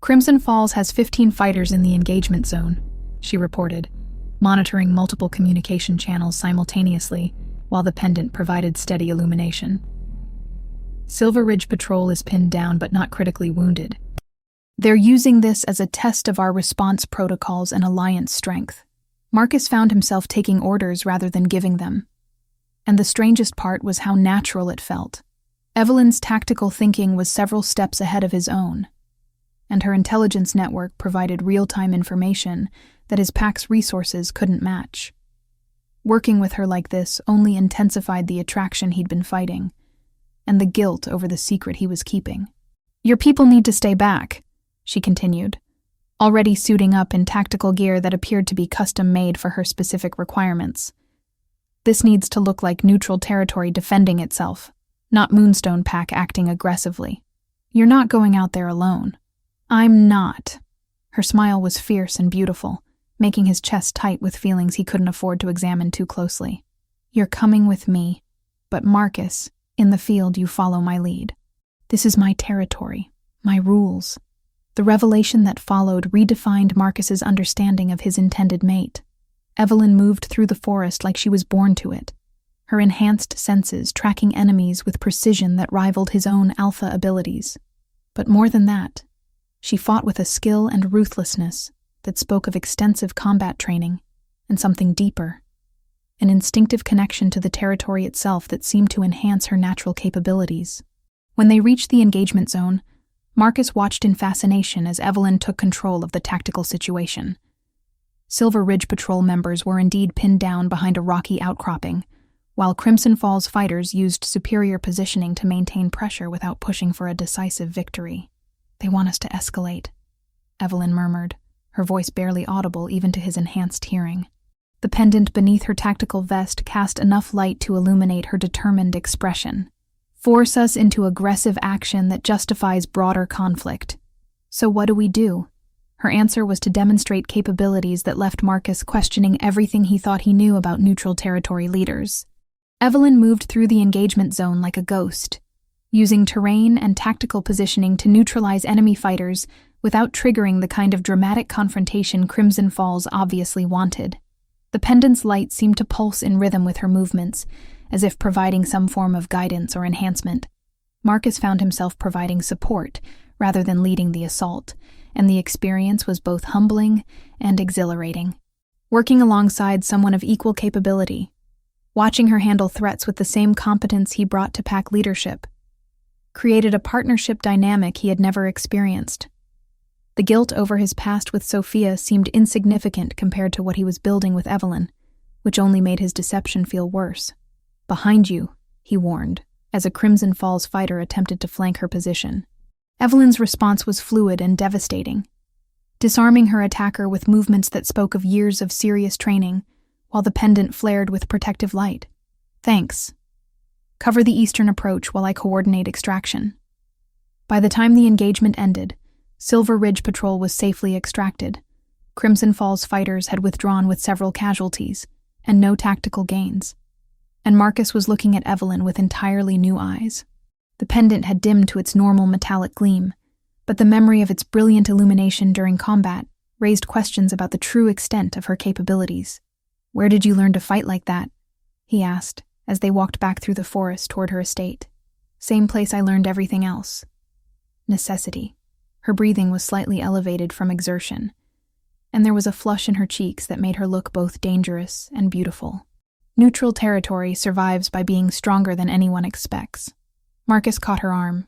Crimson Falls has 15 fighters in the engagement zone, she reported, monitoring multiple communication channels simultaneously while the pendant provided steady illumination. Silver Ridge Patrol is pinned down but not critically wounded. They're using this as a test of our response protocols and alliance strength. Marcus found himself taking orders rather than giving them. And the strangest part was how natural it felt. Evelyn's tactical thinking was several steps ahead of his own, and her intelligence network provided real-time information that his pack's resources couldn't match. Working with her like this only intensified the attraction he'd been fighting, and the guilt over the secret he was keeping. Your people need to stay back, she continued, already suiting up in tactical gear that appeared to be custom-made for her specific requirements. This needs to look like neutral territory defending itself, not Moonstone Pack acting aggressively. You're not going out there alone. I'm not. Her smile was fierce and beautiful, making his chest tight with feelings he couldn't afford to examine too closely. You're coming with me, but Marcus, in the field you follow my lead. This is my territory, my rules. The revelation that followed redefined Marcus's understanding of his intended mate. Evelyn moved through the forest like she was born to it, her enhanced senses tracking enemies with precision that rivaled his own alpha abilities. But more than that, she fought with a skill and ruthlessness that spoke of extensive combat training and something deeper, an instinctive connection to the territory itself that seemed to enhance her natural capabilities. When they reached the engagement zone, Marcus watched in fascination as Evelyn took control of the tactical situation. Silver Ridge Patrol members were indeed pinned down behind a rocky outcropping, while Crimson Falls fighters used superior positioning to maintain pressure without pushing for a decisive victory. "They want us to escalate," Evelyn murmured, her voice barely audible even to his enhanced hearing. The pendant beneath her tactical vest cast enough light to illuminate her determined expression. "Force us into aggressive action that justifies broader conflict. So what do we do?" Her answer was to demonstrate capabilities that left Marcus questioning everything he thought he knew about neutral territory leaders. Evelyn moved through the engagement zone like a ghost, using terrain and tactical positioning to neutralize enemy fighters without triggering the kind of dramatic confrontation Crimson Falls obviously wanted. The pendant's light seemed to pulse in rhythm with her movements, as if providing some form of guidance or enhancement. Marcus found himself providing support rather than leading the assault, and the experience was both humbling and exhilarating. Working alongside someone of equal capability, watching her handle threats with the same competence he brought to pack leadership, created a partnership dynamic he had never experienced. The guilt over his past with Sophia seemed insignificant compared to what he was building with Evelyn, which only made his deception feel worse. "Behind you," he warned, as a Crimson Falls fighter attempted to flank her position. Evelyn's response was fluid and devastating, disarming her attacker with movements that spoke of years of serious training, while the pendant flared with protective light. "Thanks. Cover the eastern approach while I coordinate extraction." By the time the engagement ended, Silver Ridge Patrol was safely extracted. Crimson Falls fighters had withdrawn with several casualties, and no tactical gains. And Marcus was looking at Evelyn with entirely new eyes. The pendant had dimmed to its normal metallic gleam, but the memory of its brilliant illumination during combat raised questions about the true extent of her capabilities. "Where did you learn to fight like that?" he asked, as they walked back through the forest toward her estate. "Same place I learned everything else." Necessity. Her breathing was slightly elevated from exertion, and there was a flush in her cheeks that made her look both dangerous and beautiful. Neutral territory survives by being stronger than anyone expects. Marcus caught her arm,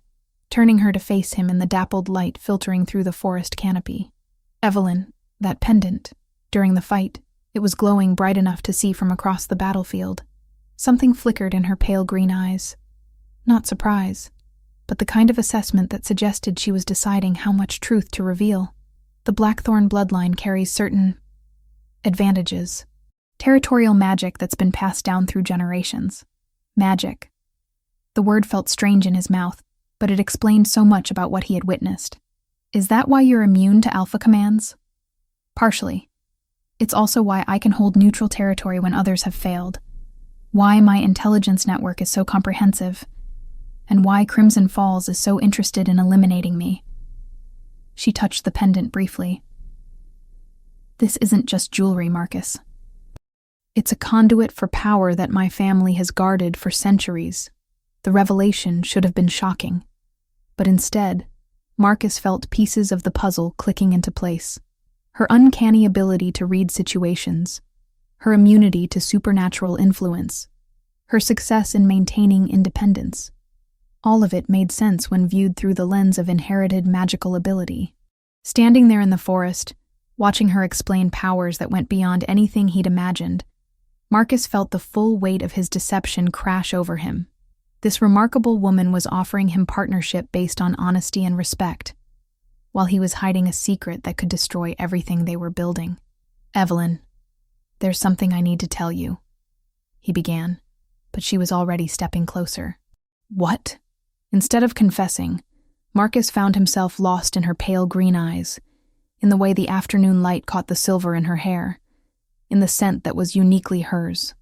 turning her to face him in the dappled light filtering through the forest canopy. "Evelyn, that pendant. During the fight, it was glowing bright enough to see from across the battlefield. Something flickered in her pale green eyes. Not surprise, but the kind of assessment that suggested she was deciding how much truth to reveal. The Blackthorn bloodline carries certain advantages. Territorial magic that's been passed down through generations. Magic. The word felt strange in his mouth, but it explained so much about what he had witnessed. "Is that why you're immune to alpha commands?" "Partially. It's also why I can hold neutral territory when others have failed. Why my intelligence network is so comprehensive, and why Crimson Falls is so interested in eliminating me." She touched the pendant briefly. "This isn't just jewelry, Marcus. It's a conduit for power that my family has guarded for centuries." The revelation should have been shocking, but instead, Marcus felt pieces of the puzzle clicking into place. Her uncanny ability to read situations, her immunity to supernatural influence, her success in maintaining independence. All of it made sense when viewed through the lens of inherited magical ability. Standing there in the forest, watching her explain powers that went beyond anything he'd imagined, Marcus felt the full weight of his deception crash over him. This remarkable woman was offering him partnership based on honesty and respect, while he was hiding a secret that could destroy everything they were building. "Evelyn, there's something I need to tell you," he began, but she was already stepping closer. "What?" Instead of confessing, Marcus found himself lost in her pale green eyes, in the way the afternoon light caught the silver in her hair, in the scent that was uniquely hers.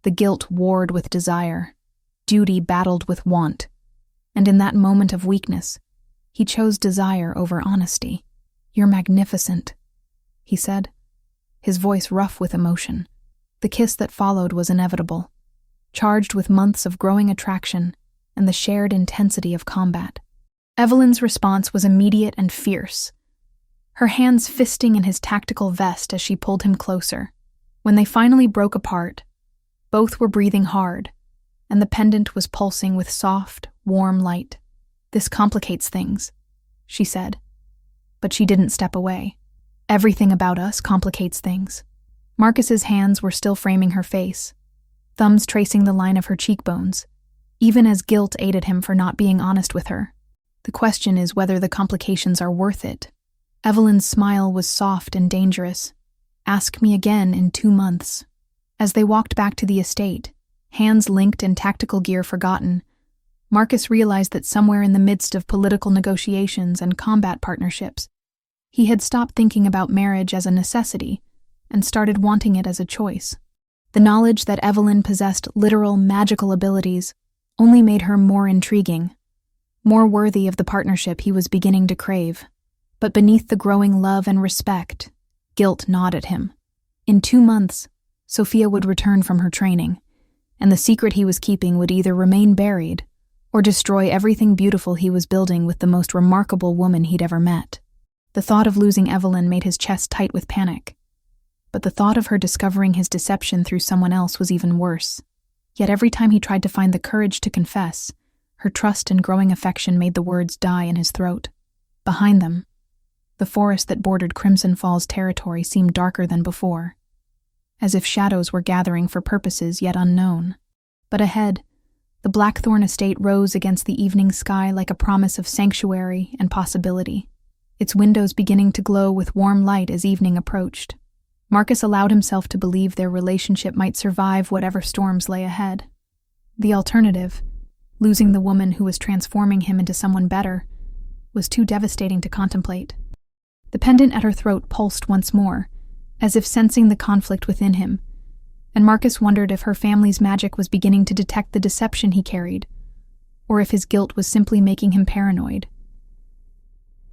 The guilt warred with desire, duty battled with want, and in that moment of weakness, he chose desire over honesty. "You're magnificent," he said, his voice rough with emotion. The kiss that followed was inevitable, charged with months of growing attraction and the shared intensity of combat. Evelyn's response was immediate and fierce, her hands fisting in his tactical vest as she pulled him closer. When they finally broke apart, both were breathing hard, and the pendant was pulsing with soft, warm light. "This complicates things," she said, but she didn't step away. "Everything about us complicates things." Marcus's hands were still framing her face, thumbs tracing the line of her cheekbones, even as guilt aided him for not being honest with her. "The question is whether the complications are worth it." Evelyn's smile was soft and dangerous. "Ask me again in 2 months." As they walked back to the estate, hands linked and tactical gear forgotten, Marcus realized that somewhere in the midst of political negotiations and combat partnerships, he had stopped thinking about marriage as a necessity and started wanting it as a choice. The knowledge that Evelyn possessed literal magical abilities only made her more intriguing, more worthy of the partnership he was beginning to crave. But beneath the growing love and respect, guilt gnawed at him. In 2 months, Sophia would return from her training, and the secret he was keeping would either remain buried or destroy everything beautiful he was building with the most remarkable woman he'd ever met. The thought of losing Evelyn made his chest tight with panic, but the thought of her discovering his deception through someone else was even worse. Yet every time he tried to find the courage to confess, her trust and growing affection made the words die in his throat. Behind them, the forest that bordered Crimson Falls territory seemed darker than before, as if shadows were gathering for purposes yet unknown. But ahead, the Blackthorn estate rose against the evening sky like a promise of sanctuary and possibility, its windows beginning to glow with warm light as evening approached. Marcus allowed himself to believe their relationship might survive whatever storms lay ahead. The alternative, losing the woman who was transforming him into someone better, was too devastating to contemplate. The pendant at her throat pulsed once more, as if sensing the conflict within him, and Marcus wondered if her family's magic was beginning to detect the deception he carried, or if his guilt was simply making him paranoid.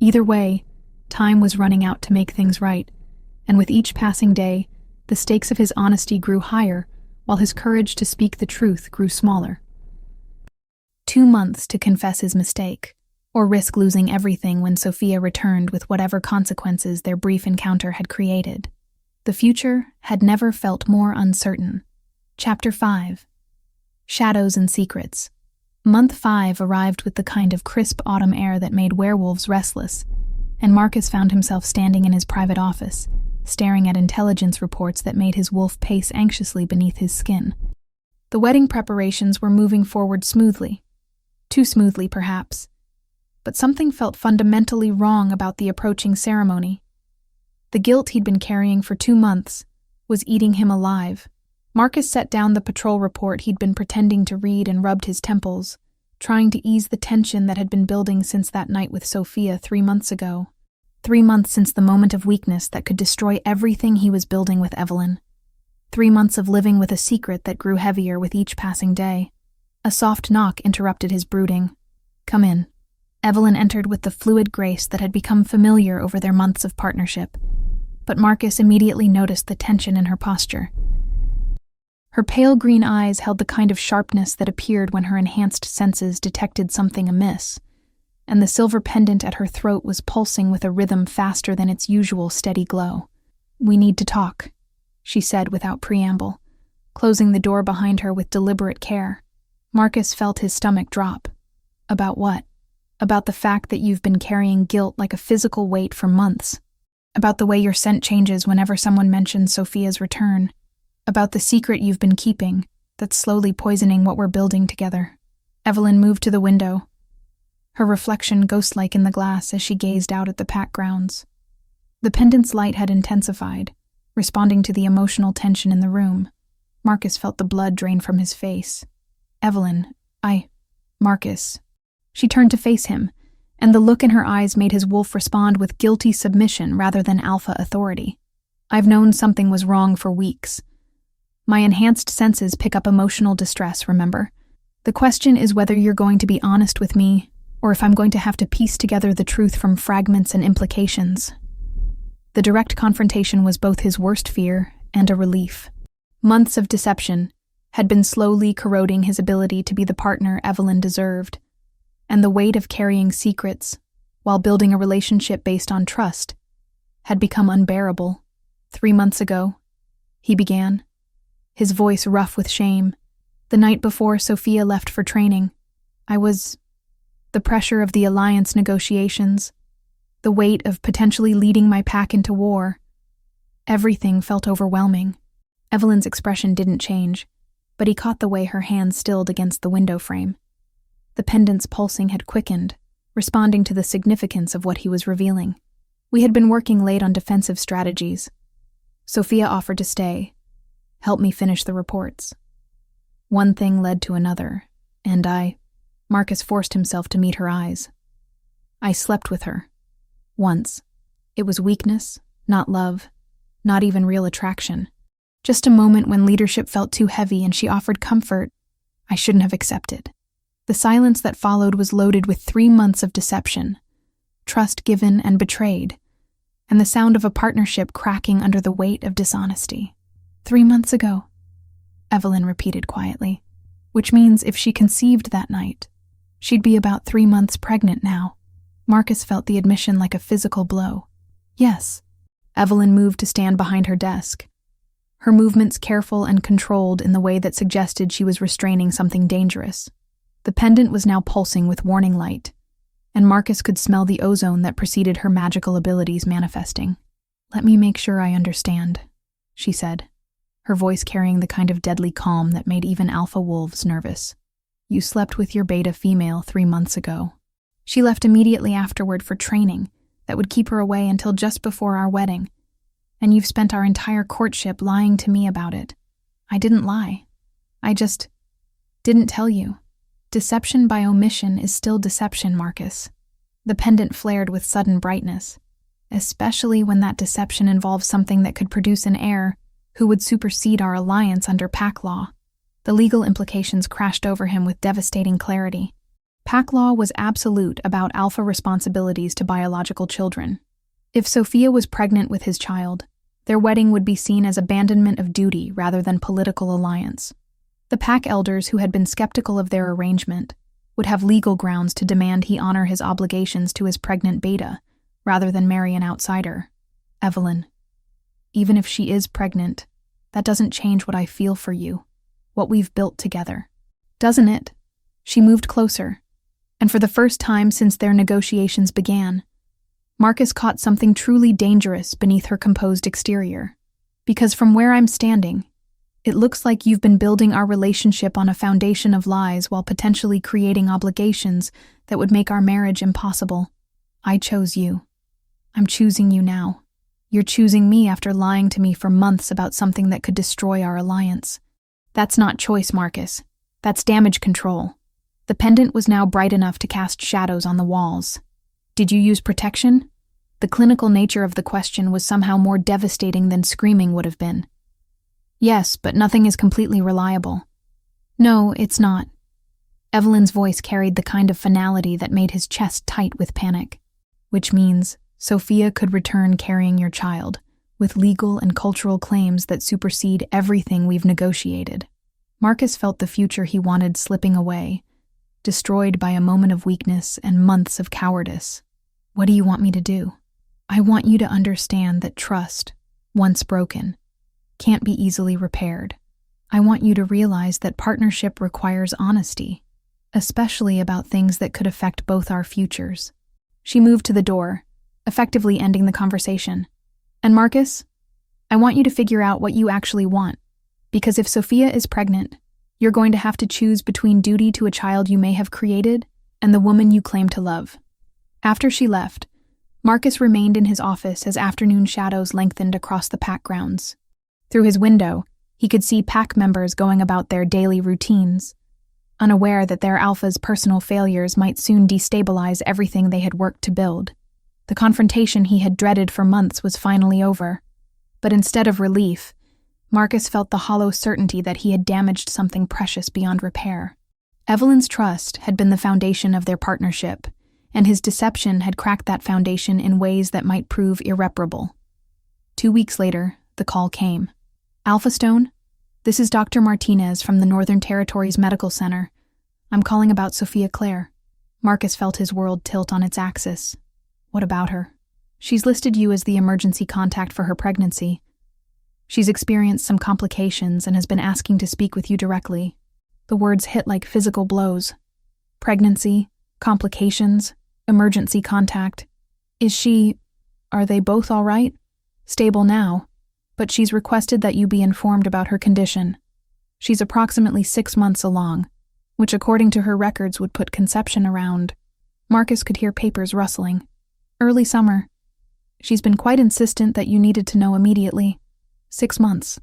Either way, time was running out to make things right, and with each passing day, the stakes of his honesty grew higher, while his courage to speak the truth grew smaller. 2 months to confess his mistake, or risk losing everything when Sophia returned with whatever consequences their brief encounter had created. The future had never felt more uncertain. Chapter 5. Shadows and Secrets. Month 5 arrived with the kind of crisp autumn air that made werewolves restless, and Marcus found himself standing in his private office, staring at intelligence reports that made his wolf pace anxiously beneath his skin. The wedding preparations were moving forward smoothly. Too smoothly, perhaps. But something felt fundamentally wrong about the approaching ceremony. The guilt he'd been carrying for 2 months was eating him alive. Marcus set down the patrol report he'd been pretending to read and rubbed his temples, trying to ease the tension that had been building since that night with Sophia 3 months ago. 3 months since the moment of weakness that could destroy everything he was building with Evelyn. 3 months of living with a secret that grew heavier with each passing day. A soft knock interrupted his brooding. "Come in." Evelyn entered with the fluid grace that had become familiar over their months of partnership, but Marcus immediately noticed the tension in her posture. Her pale green eyes held the kind of sharpness that appeared when her enhanced senses detected something amiss, and the silver pendant at her throat was pulsing with a rhythm faster than its usual steady glow. "We need to talk," she said without preamble, closing the door behind her with deliberate care. Marcus felt his stomach drop. "About what?" "About the fact that you've been carrying guilt like a physical weight for months. About the way your scent changes whenever someone mentions Sophia's return. About the secret you've been keeping that's slowly poisoning what we're building together." Evelyn moved to the window, her reflection ghost-like in the glass as she gazed out at the packed grounds. The pendant's light had intensified, responding to the emotional tension in the room. Marcus felt the blood drain from his face. "Evelyn, Marcus." She turned to face him, and the look in her eyes made his wolf respond with guilty submission rather than alpha authority. "I've known something was wrong for weeks. My enhanced senses pick up emotional distress, remember? The question is whether you're going to be honest with me, or if I'm going to have to piece together the truth from fragments and implications." The direct confrontation was both his worst fear and a relief. Months of deception had been slowly corroding his ability to be the partner Evelyn deserved, and the weight of carrying secrets, while building a relationship based on trust, had become unbearable. 3 months ago, he began, his voice rough with shame. The night before Sophia left for training, the pressure of the alliance negotiations, the weight of potentially leading my pack into war. Everything felt overwhelming. Evelyn's expression didn't change, but he caught the way her hands stilled against the window frame. The pendant's pulsing had quickened, responding to the significance of what he was revealing. We had been working late on defensive strategies. Sophia offered to stay, help me finish the reports. One thing led to another, and Marcus forced himself to meet her eyes. I slept with her. Once. It was weakness, not love, not even real attraction. Just a moment when leadership felt too heavy and she offered comfort I shouldn't have accepted. The silence that followed was loaded with 3 months of deception, trust given and betrayed, and the sound of a partnership cracking under the weight of dishonesty. 3 months ago, Evelyn repeated quietly, which means if she conceived that night, she'd be about 3 months pregnant now. Marcus felt the admission like a physical blow. Yes. Evelyn moved to stand behind her desk, her movements careful and controlled in the way that suggested she was restraining something dangerous. The pendant was now pulsing with warning light, and Marcus could smell the ozone that preceded her magical abilities manifesting. Let me make sure I understand, she said, her voice carrying the kind of deadly calm that made even alpha wolves nervous. You slept with your beta female 3 months ago. She left immediately afterward for training that would keep her away until just before our wedding, and you've spent our entire courtship lying to me about it. I didn't lie. I just didn't tell you. Deception by omission is still deception, Marcus. The pendant flared with sudden brightness, especially when that deception involves something that could produce an heir who would supersede our alliance under pack law. The legal implications crashed over him with devastating clarity. Pack law was absolute about alpha responsibilities to biological children. If Sophia was pregnant with his child, their wedding would be seen as abandonment of duty rather than political alliance. The pack elders who had been skeptical of their arrangement would have legal grounds to demand he honor his obligations to his pregnant beta rather than marry an outsider. Evelyn, even if she is pregnant, that doesn't change what I feel for you, what we've built together. Doesn't it? She moved closer, and for the first time since their negotiations began, Marcus caught something truly dangerous beneath her composed exterior. Because from where I'm standing, it looks like you've been building our relationship on a foundation of lies while potentially creating obligations that would make our marriage impossible. I chose you. I'm choosing you now. You're choosing me after lying to me for months about something that could destroy our alliance. That's not choice, Marcus. That's damage control. The pendant was now bright enough to cast shadows on the walls. Did you use protection? The clinical nature of the question was somehow more devastating than screaming would have been. Yes, but nothing is completely reliable. No, it's not. Evelyn's voice carried the kind of finality that made his chest tight with panic. Which means Sophia could return carrying your child, with legal and cultural claims that supersede everything we've negotiated. Marcus felt the future he wanted slipping away, destroyed by a moment of weakness and months of cowardice. What do you want me to do? I want you to understand that trust, once broken, can't be easily repaired. I want you to realize that partnership requires honesty, especially about things that could affect both our futures. She moved to the door, effectively ending the conversation. And Marcus, I want you to figure out what you actually want, because if Sophia is pregnant, you're going to have to choose between duty to a child you may have created and the woman you claim to love. After she left, Marcus remained in his office as afternoon shadows lengthened across the pack grounds. Through his window, he could see pack members going about their daily routines, unaware that their alpha's personal failures might soon destabilize everything they had worked to build. The confrontation he had dreaded for months was finally over, but instead of relief, Marcus felt the hollow certainty that he had damaged something precious beyond repair. Evelyn's trust had been the foundation of their partnership, and his deception had cracked that foundation in ways that might prove irreparable. 2 weeks later, the call came. Alpha Stone? This is Dr. Martinez from the Northern Territories Medical Center. I'm calling about Sophia Clare. Marcus felt his world tilt on its axis. What about her? She's listed you as the emergency contact for her pregnancy. She's experienced some complications and has been asking to speak with you directly. The words hit like physical blows. Pregnancy, complications, emergency contact. Are they both all right? Stable now, but she's requested that you be informed about her condition. She's approximately 6 months along, which according to her records would put conception around. Marcus could hear papers rustling. Early summer. She's been quite insistent that you needed to know immediately. 6 months.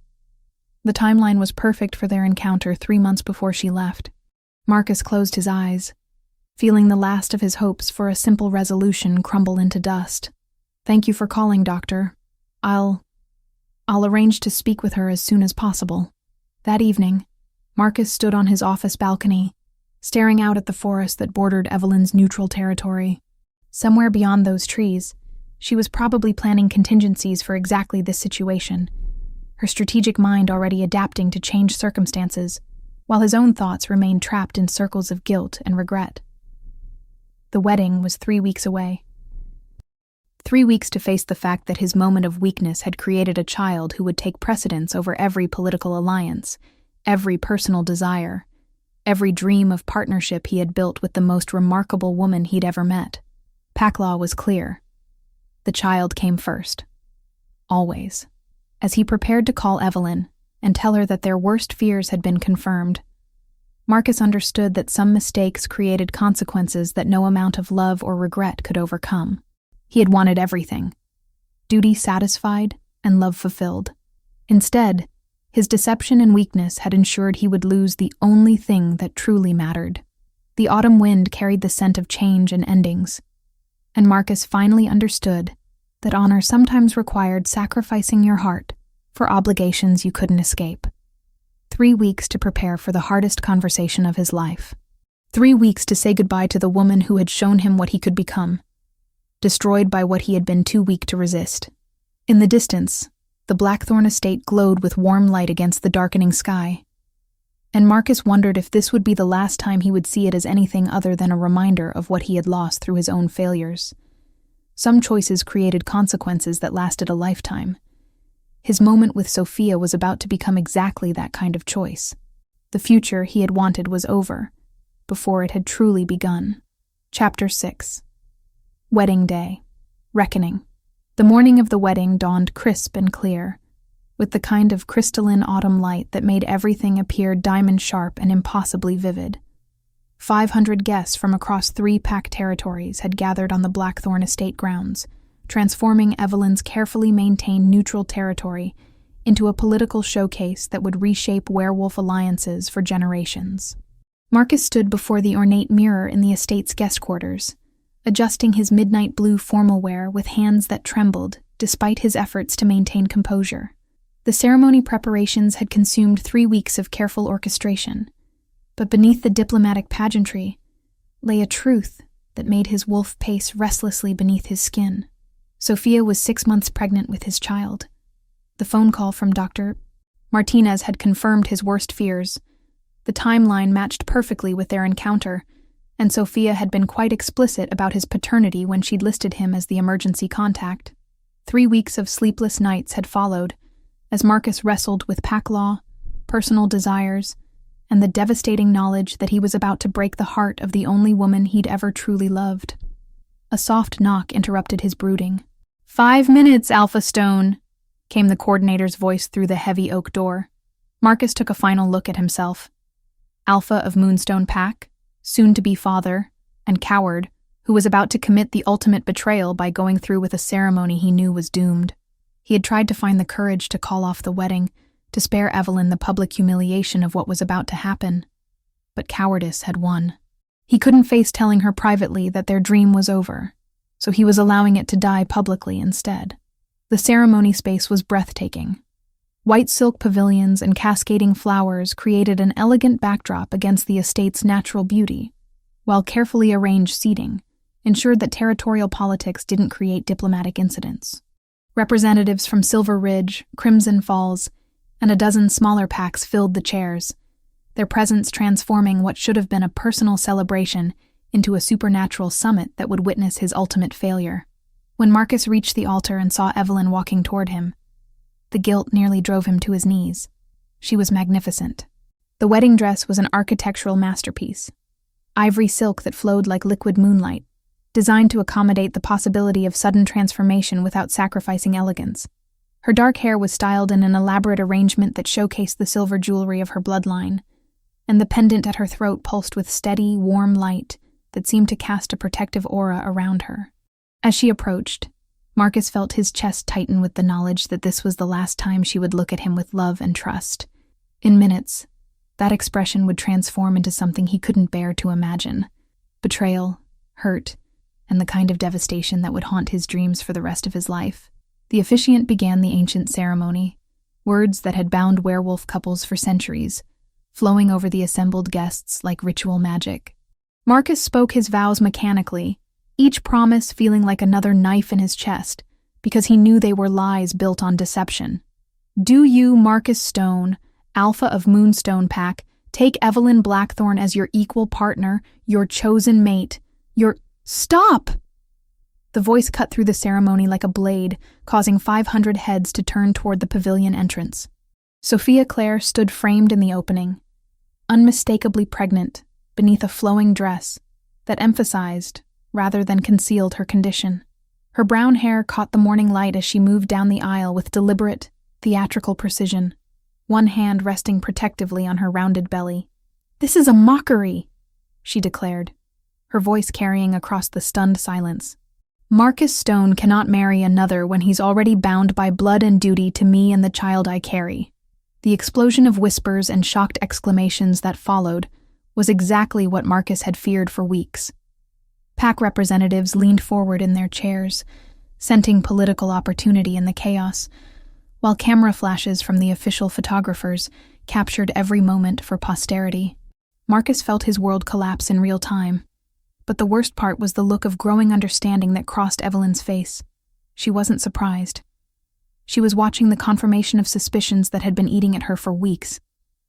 The timeline was perfect for their encounter 3 months before she left. Marcus closed his eyes, feeling the last of his hopes for a simple resolution crumble into dust. Thank you for calling, Doctor. I'll arrange to speak with her as soon as possible. That evening, Marcus stood on his office balcony, staring out at the forest that bordered Evelyn's neutral territory. Somewhere beyond those trees, she was probably planning contingencies for exactly this situation, her strategic mind already adapting to changed circumstances, while his own thoughts remained trapped in circles of guilt and regret. The wedding was 3 weeks away. 3 weeks to face the fact that his moment of weakness had created a child who would take precedence over every political alliance, every personal desire, every dream of partnership he had built with the most remarkable woman he'd ever met. Packlaw was clear. The child came first. Always. As he prepared to call Evelyn and tell her that their worst fears had been confirmed, Marcus understood that some mistakes created consequences that no amount of love or regret could overcome. He had wanted everything: duty satisfied and love fulfilled. Instead, his deception and weakness had ensured he would lose the only thing that truly mattered. The autumn wind carried the scent of change and endings, and Marcus finally understood that honor sometimes required sacrificing your heart for obligations you couldn't escape. 3 weeks to prepare for the hardest conversation of his life. 3 weeks to say goodbye to the woman who had shown him what he could become, destroyed by what he had been too weak to resist. In the distance, the Blackthorn estate glowed with warm light against the darkening sky, and Marcus wondered if this would be the last time he would see it as anything other than a reminder of what he had lost through his own failures. Some choices created consequences that lasted a lifetime. His moment with Sophia was about to become exactly that kind of choice. The future he had wanted was over, before it had truly begun. Chapter 6. Wedding Day. Reckoning. The morning of the wedding dawned crisp and clear, with the kind of crystalline autumn light that made everything appear diamond-sharp and impossibly vivid. 500 guests from across 3 packed territories had gathered on the Blackthorn estate grounds, transforming Evelyn's carefully maintained neutral territory into a political showcase that would reshape werewolf alliances for generations. Marcus stood before the ornate mirror in the estate's guest quarters, adjusting his midnight blue formal wear with hands that trembled despite his efforts to maintain composure. The ceremony preparations had consumed 3 weeks of careful orchestration, but beneath the diplomatic pageantry lay a truth that made his wolf pace restlessly beneath his skin. Sophia was 6 months pregnant with his child. The phone call from Dr. Martinez had confirmed his worst fears. The timeline matched perfectly with their encounter, and Sophia had been quite explicit about his paternity when she'd listed him as the emergency contact. 3 weeks of sleepless nights had followed, as Marcus wrestled with Packlaw, personal desires, and the devastating knowledge that he was about to break the heart of the only woman he'd ever truly loved. A soft knock interrupted his brooding. 5 minutes, Alpha Stone, came the coordinator's voice through the heavy oak door. Marcus took a final look at himself. Alpha of Moonstone Pack, soon-to-be father, and coward, who was about to commit the ultimate betrayal by going through with a ceremony he knew was doomed. He had tried to find the courage to call off the wedding, to spare Evelyn the public humiliation of what was about to happen. But cowardice had won. He couldn't face telling her privately that their dream was over, so he was allowing it to die publicly instead. The ceremony space was breathtaking. White silk pavilions and cascading flowers created an elegant backdrop against the estate's natural beauty, while carefully arranged seating ensured that territorial politics didn't create diplomatic incidents. Representatives from Silver Ridge, Crimson Falls, and a dozen smaller packs filled the chairs, their presence transforming what should have been a personal celebration into a supernatural summit that would witness his ultimate failure. When Marcus reached the altar and saw Evelyn walking toward him, the guilt nearly drove him to his knees. She was magnificent. The wedding dress was an architectural masterpiece, ivory silk that flowed like liquid moonlight, designed to accommodate the possibility of sudden transformation without sacrificing elegance. Her dark hair was styled in an elaborate arrangement that showcased the silver jewelry of her bloodline, and the pendant at her throat pulsed with steady, warm light that seemed to cast a protective aura around her. As she approached, Marcus felt his chest tighten with the knowledge that this was the last time she would look at him with love and trust. In minutes, that expression would transform into something he couldn't bear to imagine: betrayal, hurt, and the kind of devastation that would haunt his dreams for the rest of his life. The officiant began the ancient ceremony, words that had bound werewolf couples for centuries, flowing over the assembled guests like ritual magic. Marcus spoke his vows mechanically, each promise feeling like another knife in his chest, because he knew they were lies built on deception. Do you, Marcus Stone, Alpha of Moonstone Pack, take Evelyn Blackthorn as your equal partner, your chosen mate, your— Stop! The voice cut through the ceremony like a blade, causing 500 heads to turn toward the pavilion entrance. Sophia Clare stood framed in the opening, unmistakably pregnant, beneath a flowing dress that emphasized, rather than concealed, her condition. Her brown hair caught the morning light as she moved down the aisle with deliberate, theatrical precision, one hand resting protectively on her rounded belly. "This is a mockery," she declared, her voice carrying across the stunned silence. "Marcus Stone cannot marry another when he's already bound by blood and duty to me and the child I carry." The explosion of whispers and shocked exclamations that followed was exactly what Marcus had feared for weeks. Pack representatives leaned forward in their chairs, scenting political opportunity in the chaos, while camera flashes from the official photographers captured every moment for posterity. Marcus felt his world collapse in real time. But the worst part was the look of growing understanding that crossed Evelyn's face. She wasn't surprised. She was watching the confirmation of suspicions that had been eating at her for weeks.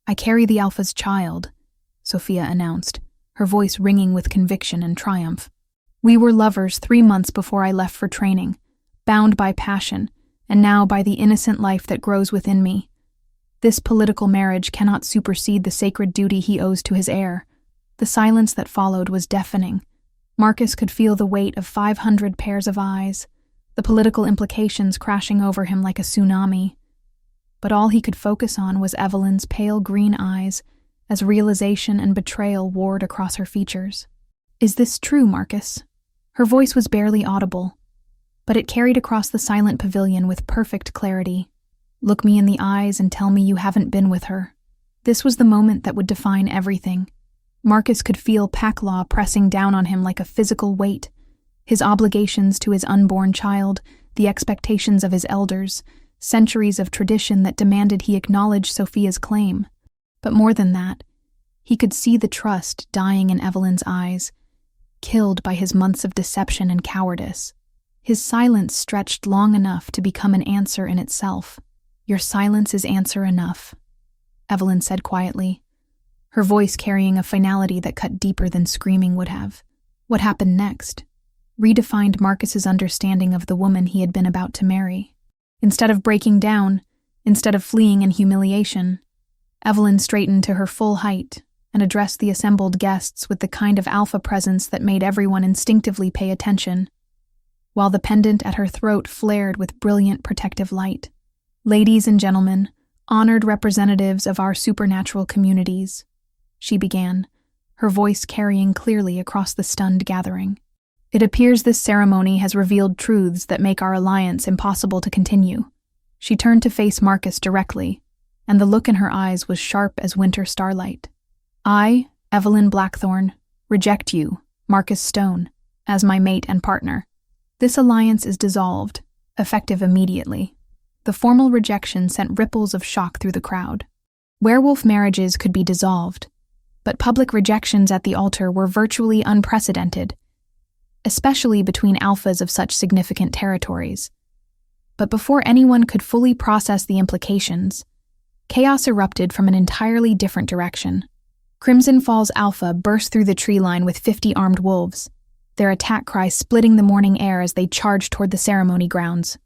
"I carry the Alpha's child," Sophia announced, her voice ringing with conviction and triumph. "We were lovers 3 months before I left for training, bound by passion, and now by the innocent life that grows within me. This political marriage cannot supersede the sacred duty he owes to his heir." The silence that followed was deafening. Marcus could feel the weight of 500 pairs of eyes, the political implications crashing over him like a tsunami. But all he could focus on was Evelyn's pale green eyes as realization and betrayal warred across her features. "Is this true, Marcus?" Her voice was barely audible, but it carried across the silent pavilion with perfect clarity. "Look me in the eyes and tell me you haven't been with her." This was the moment that would define everything. Marcus could feel pack law pressing down on him like a physical weight, his obligations to his unborn child, the expectations of his elders, centuries of tradition that demanded he acknowledge Sophia's claim. But more than that, he could see the trust dying in Evelyn's eyes, killed by his months of deception and cowardice. His silence stretched long enough to become an answer in itself. "Your silence is answer enough," Evelyn said quietly, her voice carrying a finality that cut deeper than screaming would have. What happened next redefined Marcus's understanding of the woman he had been about to marry. Instead of breaking down, instead of fleeing in humiliation, Evelyn straightened to her full height and addressed the assembled guests with the kind of alpha presence that made everyone instinctively pay attention, while the pendant at her throat flared with brilliant protective light. "Ladies and gentlemen, honored representatives of our supernatural communities," she began, her voice carrying clearly across the stunned gathering. "It appears this ceremony has revealed truths that make our alliance impossible to continue." She turned to face Marcus directly, and the look in her eyes was sharp as winter starlight. "I, Evelyn Blackthorn, reject you, Marcus Stone, as my mate and partner. This alliance is dissolved, effective immediately." The formal rejection sent ripples of shock through the crowd. Werewolf marriages could be dissolved, but public rejections at the altar were virtually unprecedented, especially between alphas of such significant territories. But before anyone could fully process the implications, chaos erupted from an entirely different direction. Crimson Falls Alpha burst through the tree line with 50 armed wolves, their attack cry splitting the morning air as they charged toward the ceremony grounds.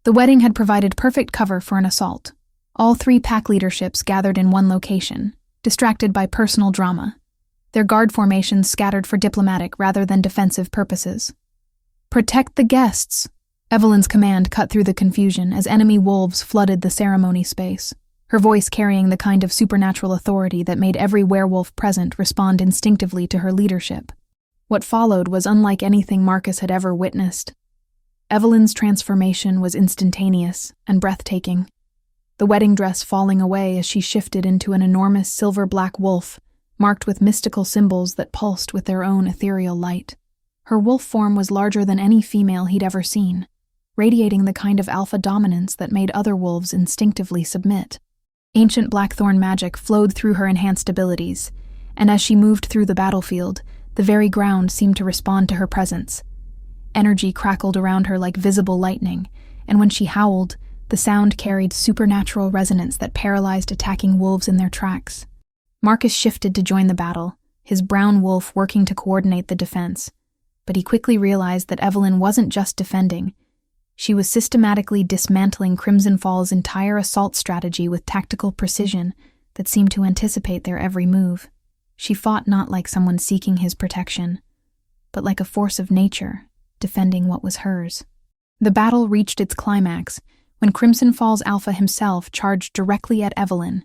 The wedding had provided perfect cover for an assault. All 3 pack leaderships gathered in one location, distracted by personal drama, their guard formations scattered for diplomatic rather than defensive purposes. "Protect the guests!" Evelyn's command cut through the confusion as enemy wolves flooded the ceremony space, her voice carrying the kind of supernatural authority that made every werewolf present respond instinctively to her leadership. What followed was unlike anything Marcus had ever witnessed. Evelyn's transformation was instantaneous and breathtaking, the wedding dress falling away as she shifted into an enormous silver-black wolf, marked with mystical symbols that pulsed with their own ethereal light. Her wolf form was larger than any female he'd ever seen, radiating the kind of alpha dominance that made other wolves instinctively submit. Ancient blackthorn magic flowed through her enhanced abilities, and as she moved through the battlefield, the very ground seemed to respond to her presence. Energy crackled around her like visible lightning, and when she howled, the sound carried supernatural resonance that paralyzed attacking wolves in their tracks. Marcus shifted to join the battle, his brown wolf working to coordinate the defense, but he quickly realized that Evelyn wasn't just defending. She was systematically dismantling Crimson Fall's entire assault strategy with tactical precision that seemed to anticipate their every move. She fought not like someone seeking his protection, but like a force of nature, defending what was hers. The battle reached its climax when Crimson Falls Alpha himself charged directly at Evelyn,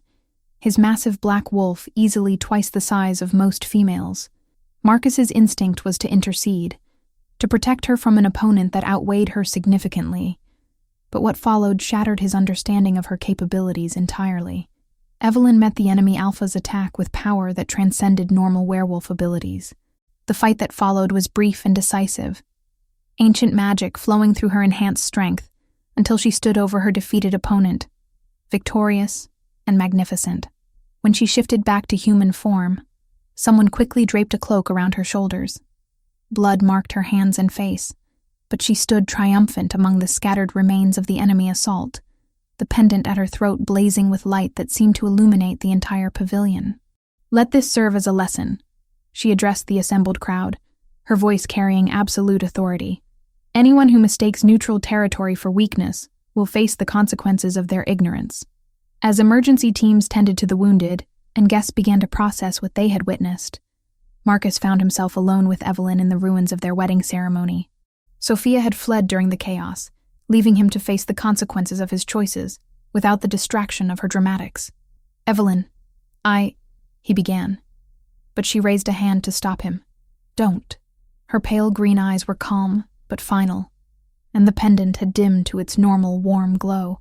his massive black wolf easily twice the size of most females. Marcus's instinct was to intercede, to protect her from an opponent that outweighed her significantly, but what followed shattered his understanding of her capabilities entirely. Evelyn met the enemy Alpha's attack with power that transcended normal werewolf abilities. The fight that followed was brief and decisive, ancient magic flowing through her enhanced strength until she stood over her defeated opponent, victorious and magnificent. When she shifted back to human form, someone quickly draped a cloak around her shoulders. Blood marked her hands and face, but she stood triumphant among the scattered remains of the enemy assault, the pendant at her throat blazing with light that seemed to illuminate the entire pavilion. "Let this serve as a lesson," she addressed the assembled crowd, her voice carrying absolute authority. "Anyone who mistakes neutral territory for weakness will face the consequences of their ignorance." As emergency teams tended to the wounded, and guests began to process what they had witnessed, Marcus found himself alone with Evelyn in the ruins of their wedding ceremony. Sophia had fled during the chaos, leaving him to face the consequences of his choices, without the distraction of her dramatics. "Evelyn, he began, but she raised a hand to stop him. "Don't." Her pale green eyes were calm, but final, and the pendant had dimmed to its normal warm glow.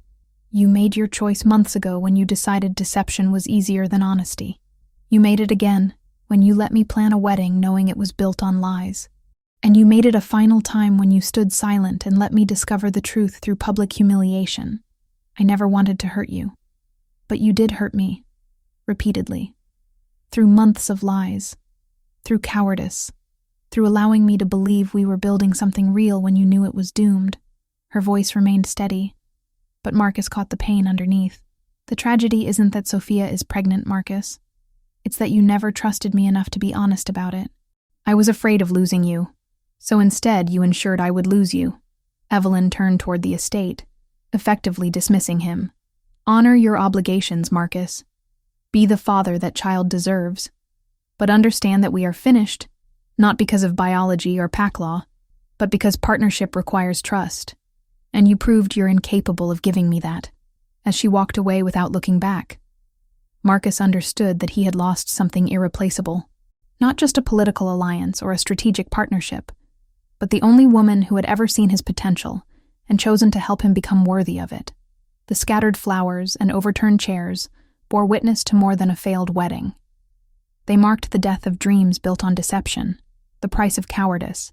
"You made your choice months ago when you decided deception was easier than honesty. You made it again when you let me plan a wedding knowing it was built on lies. And you made it a final time when you stood silent and let me discover the truth through public humiliation. I never wanted to hurt you, but you did hurt me, repeatedly. Through months of lies, through cowardice, through allowing me to believe we were building something real when you knew it was doomed." Her voice remained steady, but Marcus caught the pain underneath. "The tragedy isn't that Sophia is pregnant, Marcus. It's that you never trusted me enough to be honest about it. I was afraid of losing you, so instead you ensured I would lose you." Evelyn turned toward the estate, effectively dismissing him. "Honor your obligations, Marcus. Be the father that child deserves. But understand that we are finished, not because of biology or pack law, but because partnership requires trust. And you proved you're incapable of giving me that." As she walked away without looking back, Marcus understood that he had lost something irreplaceable. Not just a political alliance or a strategic partnership, but the only woman who had ever seen his potential and chosen to help him become worthy of it. The scattered flowers and overturned chairs bore witness to more than a failed wedding. They marked the death of dreams built on deception, the price of cowardice,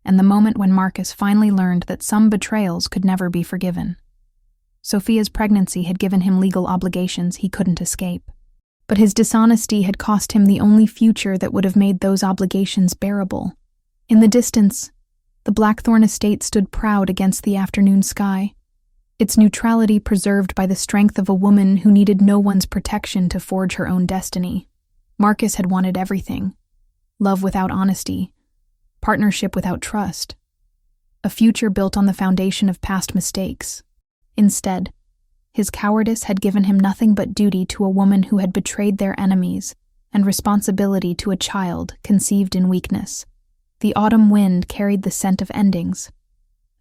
and the moment when Marcus finally learned that some betrayals could never be forgiven. Sophia's pregnancy had given him legal obligations he couldn't escape, but his dishonesty had cost him the only future that would have made those obligations bearable. In the distance, the Blackthorn estate stood proud against the afternoon sky, its neutrality preserved by the strength of a woman who needed no one's protection to forge her own destiny. Marcus had wanted everything: love without honesty, partnership without trust, a future built on the foundation of past mistakes. Instead, his cowardice had given him nothing but duty to a woman who had betrayed their enemies and responsibility to a child conceived in weakness. The autumn wind carried the scent of endings,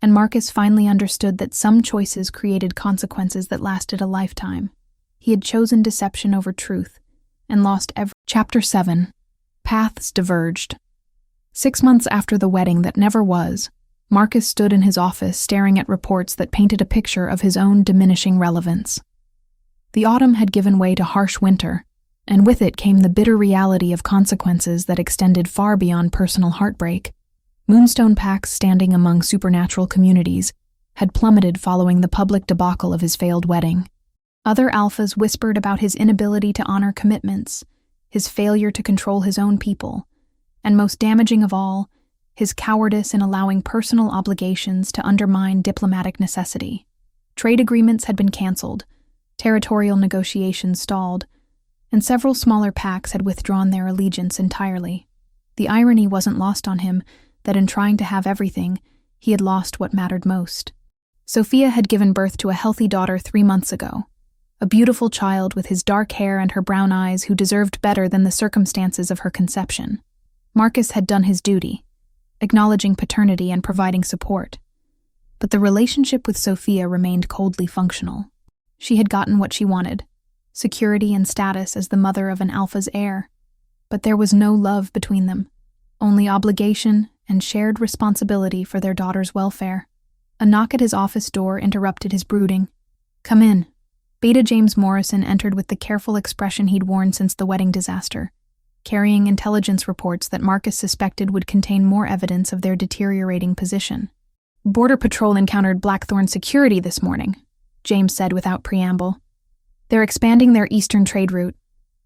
and Marcus finally understood that some choices created consequences that lasted a lifetime. He had chosen deception over truth and lost every. Chapter 7. Paths diverged. 6 months after the wedding that never was, Marcus stood in his office staring at reports that painted a picture of his own diminishing relevance. The autumn had given way to harsh winter, and with it came the bitter reality of consequences that extended far beyond personal heartbreak. Moonstone packs standing among supernatural communities had plummeted following the public debacle of his failed wedding. Other alphas whispered about his inability to honor commitments, his failure to control his own people, and most damaging of all, his cowardice in allowing personal obligations to undermine diplomatic necessity. Trade agreements had been canceled, territorial negotiations stalled, and several smaller packs had withdrawn their allegiance entirely. The irony wasn't lost on him that in trying to have everything, he had lost what mattered most. Sophia had given birth to a healthy daughter 3 months ago, a beautiful child with his dark hair and her brown eyes who deserved better than the circumstances of her conception. Marcus had done his duty, acknowledging paternity and providing support. But the relationship with Sophia remained coldly functional. She had gotten what she wanted: security and status as the mother of an alpha's heir. But there was no love between them, only obligation and shared responsibility for their daughter's welfare. A knock at his office door interrupted his brooding. "Come in." Beta James Morrison entered with the careful expression he'd worn since the wedding disaster, carrying intelligence reports that Marcus suspected would contain more evidence of their deteriorating position. "Border Patrol encountered Blackthorn security this morning," James said without preamble. "They're expanding their eastern trade route.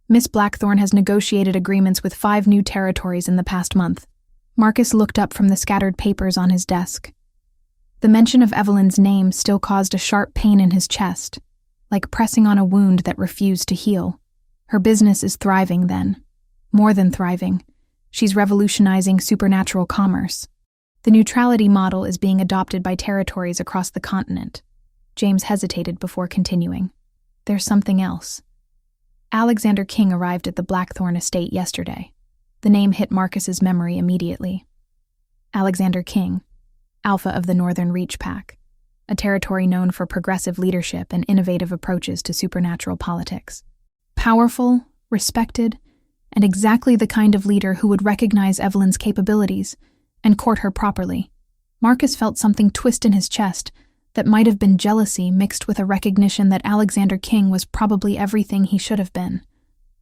Miss Blackthorn has negotiated agreements with 5 new territories in the past month." Marcus looked up from the scattered papers on his desk. The mention of Evelyn's name still caused a sharp pain in his chest, like pressing on a wound that refused to heal. Her business is thriving, then. More than thriving. She's revolutionizing supernatural commerce. The neutrality model is being adopted by territories across the continent. James hesitated before continuing. "There's something else." Alexander King arrived at the Blackthorn estate yesterday. The name hit Marcus's memory immediately. Alexander King, Alpha of the Northern Reach Pack, a territory known for progressive leadership and innovative approaches to supernatural politics. Powerful, respected, and exactly the kind of leader who would recognize Evelyn's capabilities and court her properly. Marcus felt something twist in his chest that might have been jealousy mixed with a recognition that Alexander King was probably everything he should have been: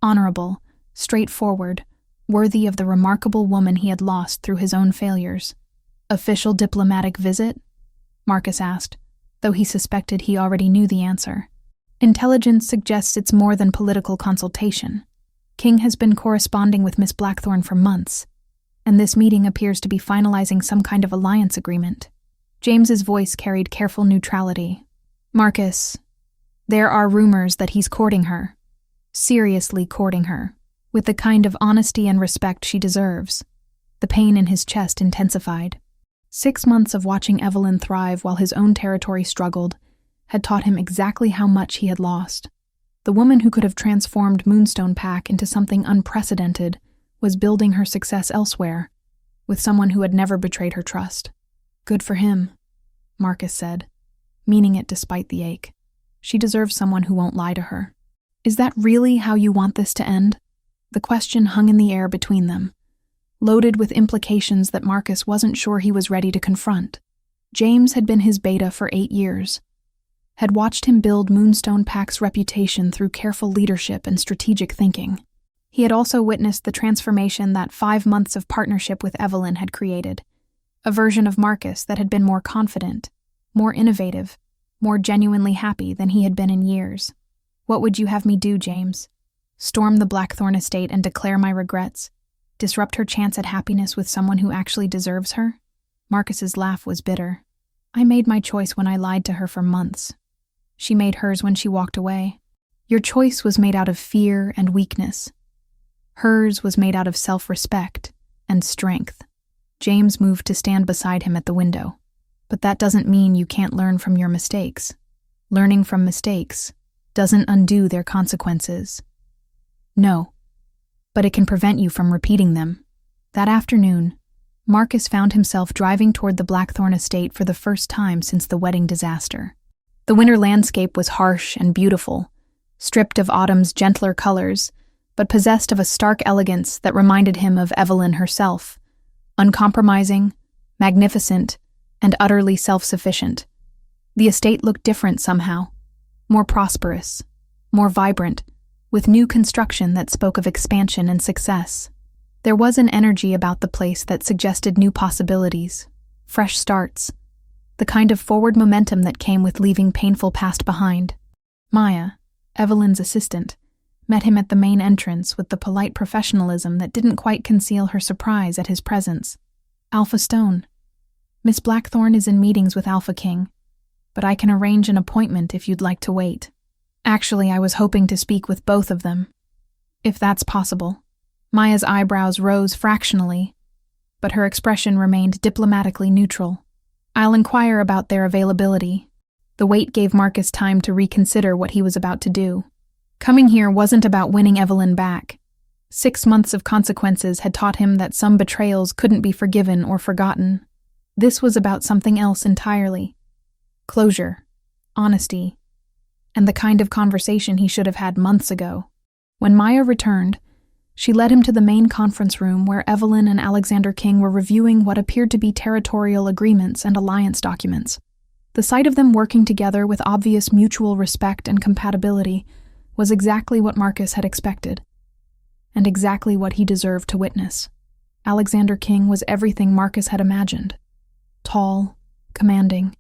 honorable, straightforward, worthy of the remarkable woman he had lost through his own failures. "Official diplomatic visit?" Marcus asked, though he suspected he already knew the answer. "Intelligence suggests it's more than political consultation. King has been corresponding with Miss Blackthorn for months, and this meeting appears to be finalizing some kind of alliance agreement." James's voice carried careful neutrality. "Marcus, there are rumors that he's courting her. Seriously courting her, with the kind of honesty and respect she deserves." The pain in his chest intensified. 6 months of watching Evelyn thrive while his own territory struggled had taught him exactly how much he had lost. The woman who could have transformed Moonstone Pack into something unprecedented was building her success elsewhere, with someone who had never betrayed her trust. "Good for him," Marcus said, meaning it despite the ache. "She deserves someone who won't lie to her." "Is that really how you want this to end?" The question hung in the air between them, loaded with implications that Marcus wasn't sure he was ready to confront. James had been his beta for 8 years, had watched him build Moonstone Pack's reputation through careful leadership and strategic thinking. He had also witnessed the transformation that 5 months of partnership with Evelyn had created, a version of Marcus that had been more confident, more innovative, more genuinely happy than he had been in years. "What would you have me do, James? Storm the Blackthorn estate and declare my regrets? Disrupt her chance at happiness with someone who actually deserves her?" Marcus's laugh was bitter. "I made my choice when I lied to her for months. She made hers when she walked away. Your choice was made out of fear and weakness. Hers was made out of self-respect and strength. James moved to stand beside him at the window. But that doesn't mean you can't learn from your mistakes. Learning from mistakes doesn't undo their consequences. No, but it can prevent you from repeating them. That afternoon, Marcus found himself driving toward the Blackthorn estate for the first time since the wedding disaster. The winter landscape was harsh and beautiful, stripped of autumn's gentler colors, but possessed of a stark elegance that reminded him of Evelyn herself, uncompromising, magnificent, and utterly self-sufficient. The estate looked different somehow, more prosperous, more vibrant, with new construction that spoke of expansion and success. There was an energy about the place that suggested new possibilities, fresh starts, the kind of forward momentum that came with leaving painful past behind. Maya, Evelyn's assistant, met him at the main entrance with the polite professionalism that didn't quite conceal her surprise at his presence. Alpha Stone. Miss Blackthorn is in meetings with Alpha King, but I can arrange an appointment if you'd like to wait. Actually, I was hoping to speak with both of them, if that's possible. Maya's eyebrows rose fractionally, but her expression remained diplomatically neutral. I'll inquire about their availability. The wait gave Marcus time to reconsider what he was about to do. Coming here wasn't about winning Evelyn back. 6 months of consequences had taught him that some betrayals couldn't be forgiven or forgotten. This was about something else entirely. Closure, honesty, and the kind of conversation he should have had months ago. When Maya returned, she led him to the main conference room where Evelyn and Alexander King were reviewing what appeared to be territorial agreements and alliance documents. The sight of them working together with obvious mutual respect and compatibility was exactly what Marcus had expected, and exactly what he deserved to witness. Alexander King was everything Marcus had imagined. Tall, commanding,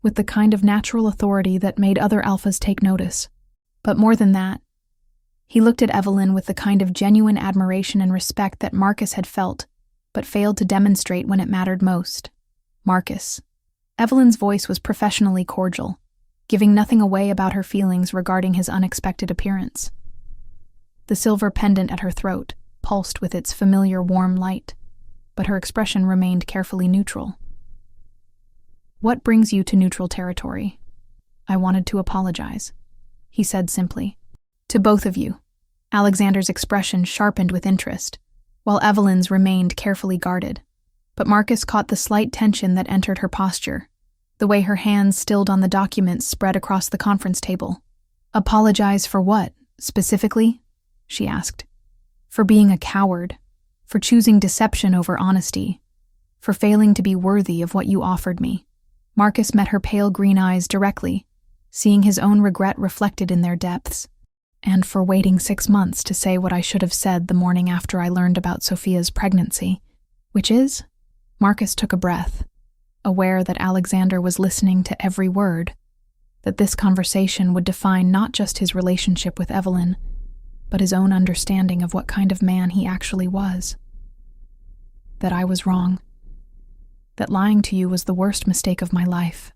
with the kind of natural authority that made other alphas take notice. But more than that, he looked at Evelyn with the kind of genuine admiration and respect that Marcus had felt, but failed to demonstrate when it mattered most. Marcus. Evelyn's voice was professionally cordial, giving nothing away about her feelings regarding his unexpected appearance. The silver pendant at her throat pulsed with its familiar warm light, but her expression remained carefully neutral. What brings you to neutral territory? I wanted to apologize, he said simply. To both of you. Alexander's expression sharpened with interest, while Evelyn's remained carefully guarded. But Marcus caught the slight tension that entered her posture, the way her hands stilled on the documents spread across the conference table. Apologize for what, specifically? She asked. For being a coward, for choosing deception over honesty, for failing to be worthy of what you offered me. Marcus met her pale green eyes directly, seeing his own regret reflected in their depths. And for waiting 6 months to say what I should have said the morning after I learned about Sophia's pregnancy, which is? Marcus took a breath, aware that Alexander was listening to every word, that this conversation would define not just his relationship with Evelyn, but his own understanding of what kind of man he actually was. That I was wrong. That lying to you was the worst mistake of my life.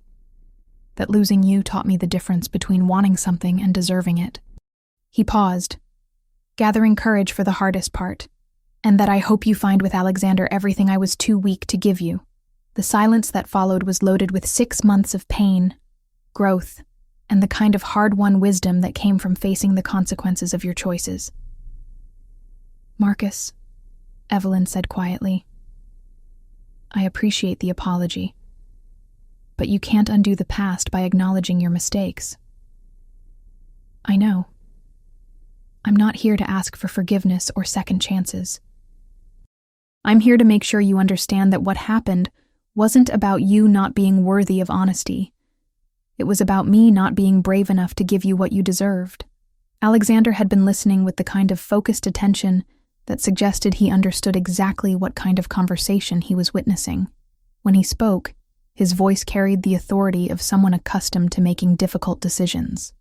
That losing you taught me the difference between wanting something and deserving it. He paused, gathering courage for the hardest part, and that I hope you find with Alexander everything I was too weak to give you. The silence that followed was loaded with 6 months of pain, growth, and the kind of hard-won wisdom that came from facing the consequences of your choices. Marcus, Evelyn said quietly, I appreciate the apology, but you can't undo the past by acknowledging your mistakes. I know. I'm not here to ask for forgiveness or second chances. I'm here to make sure you understand that what happened wasn't about you not being worthy of honesty. It was about me not being brave enough to give you what you deserved. Alexander had been listening with the kind of focused attention that suggested he understood exactly what kind of conversation he was witnessing. When he spoke, his voice carried the authority of someone accustomed to making difficult decisions.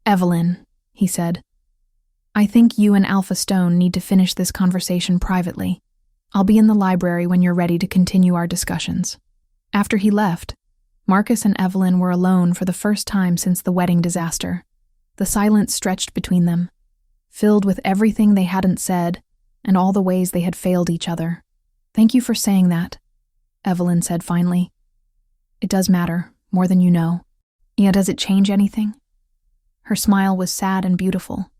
Evelyn, he said, I think you and Alpha Stone need to finish this conversation privately. I'll be in the library when you're ready to continue our discussions. After he left, Marcus and Evelyn were alone for the first time since the wedding disaster. The silence stretched between them, filled with everything they hadn't said and all the ways they had failed each other. "Thank you for saying that," Evelyn said finally. "It does matter, more than you know." "Yeah, does it change anything?" Her smile was sad and beautiful.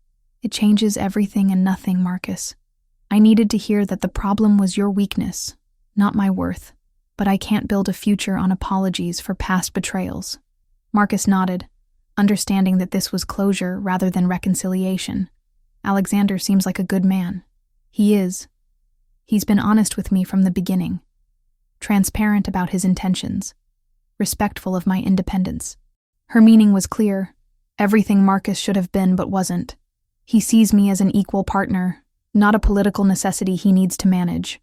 "It changes everything and nothing, Marcus. I needed to hear that the problem was your weakness, not my worth, but I can't build a future on apologies for past betrayals." Marcus nodded, understanding that this was closure rather than reconciliation. "Alexander seems like a good man." "He is. He's been honest with me from the beginning, transparent about his intentions, respectful of my independence." Her meaning was clear, everything Marcus should have been but wasn't. "He sees me as an equal partner, not a political necessity he needs to manage.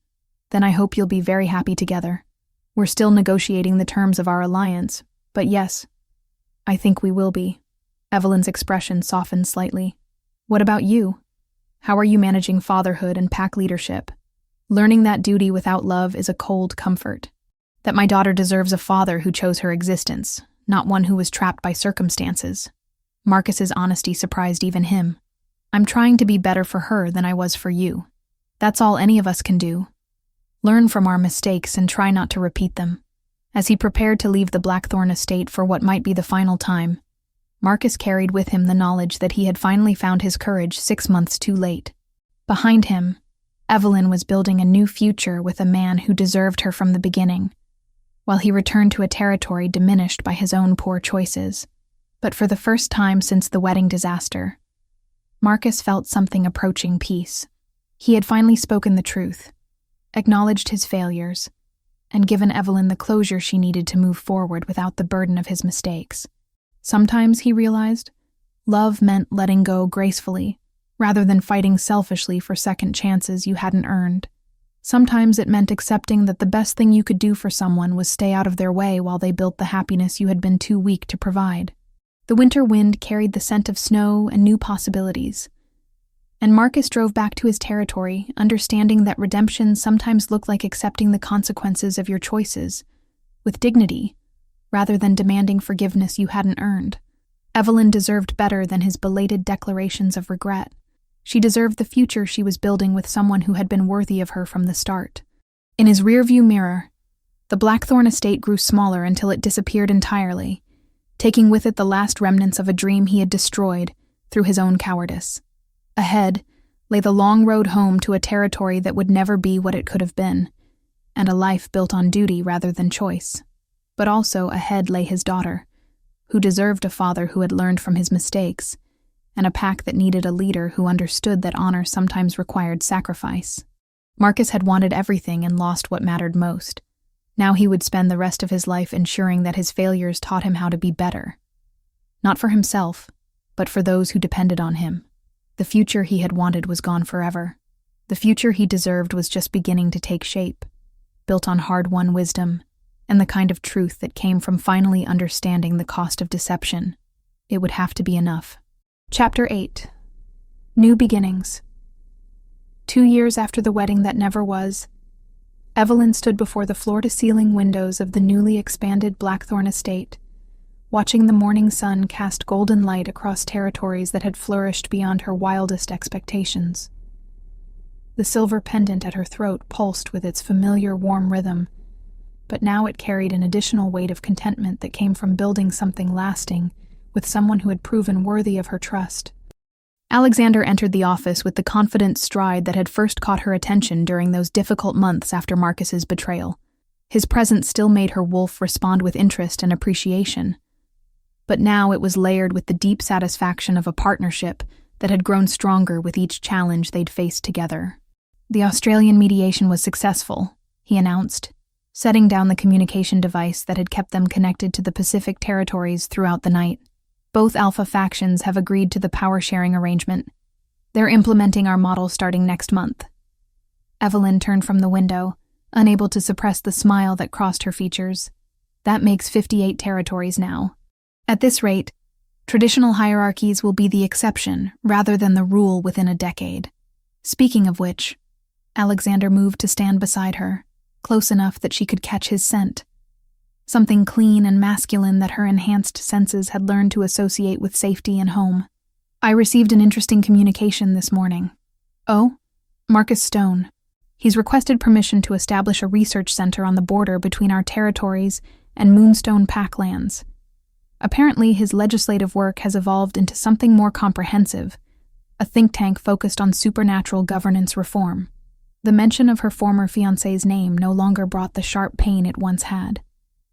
Then I hope you'll be very happy together. We're still negotiating the terms of our alliance, but yes, I think we will be." Evelyn's expression softened slightly. "What about you? How are you managing fatherhood and pack leadership? Learning that duty without love is a cold comfort. That my daughter deserves a father who chose her existence, not one who was trapped by circumstances." Marcus's honesty surprised even him. "I'm trying to be better for her than I was for you. That's all any of us can do. Learn from our mistakes and try not to repeat them." As he prepared to leave the Blackthorn estate for what might be the final time, Marcus carried with him the knowledge that he had finally found his courage 6 months too late. Behind him, Evelyn was building a new future with a man who deserved her from the beginning, while he returned to a territory diminished by his own poor choices. But for the first time since the wedding disaster, Marcus felt something approaching peace. He had finally spoken the truth, acknowledged his failures, and given Evelyn the closure she needed to move forward without the burden of his mistakes. Sometimes, he realized, love meant letting go gracefully, rather than fighting selfishly for second chances you hadn't earned. Sometimes it meant accepting that the best thing you could do for someone was stay out of their way while they built the happiness you had been too weak to provide. The winter wind carried the scent of snow and new possibilities, and Marcus drove back to his territory, understanding that redemption sometimes looked like accepting the consequences of your choices, with dignity, rather than demanding forgiveness you hadn't earned. Evelyn deserved better than his belated declarations of regret. She deserved the future she was building with someone who had been worthy of her from the start. In his rearview mirror, the Blackthorn estate grew smaller until it disappeared entirely, taking with it the last remnants of a dream he had destroyed through his own cowardice. Ahead lay the long road home to a territory that would never be what it could have been, and a life built on duty rather than choice. But also ahead lay his daughter, who deserved a father who had learned from his mistakes, and a pack that needed a leader who understood that honor sometimes required sacrifice. Marcus had wanted everything and lost what mattered most. Now he would spend the rest of his life ensuring that his failures taught him how to be better. Not for himself, but for those who depended on him. The future he had wanted was gone forever. The future he deserved was just beginning to take shape, built on hard-won wisdom, and the kind of truth that came from finally understanding the cost of deception. It would have to be enough. Chapter 8. New Beginnings. 2 years after the wedding that never was, Evelyn stood before the floor-to-ceiling windows of the newly expanded Blackthorn estate, watching the morning sun cast golden light across territories that had flourished beyond her wildest expectations. The silver pendant at her throat pulsed with its familiar warm rhythm, but now it carried an additional weight of contentment that came from building something lasting with someone who had proven worthy of her trust. Alexander entered the office with the confident stride that had first caught her attention during those difficult months after Marcus's betrayal. His presence still made her wolf respond with interest and appreciation, but now it was layered with the deep satisfaction of a partnership that had grown stronger with each challenge they'd faced together. "The Australian mediation was successful," he announced, setting down the communication device that had kept them connected to the Pacific territories throughout the night. "Both Alpha factions have agreed to the power-sharing arrangement. They're implementing our model starting next month." Evelyn turned from the window, unable to suppress the smile that crossed her features. "That makes 58 territories now. At this rate, traditional hierarchies will be the exception rather than the rule within a decade." Speaking of which, Alexander moved to stand beside her, close enough that she could catch his scent. something clean and masculine that her enhanced senses had learned to associate with safety and home. I received an interesting communication this morning. Oh? Marcus Stone. He's requested permission to establish a research center on the border between our territories and Moonstone Packlands. Apparently, his legislative work has evolved into something more comprehensive, a think tank focused on supernatural governance reform. The mention of her former fiancé's name no longer brought the sharp pain it once had.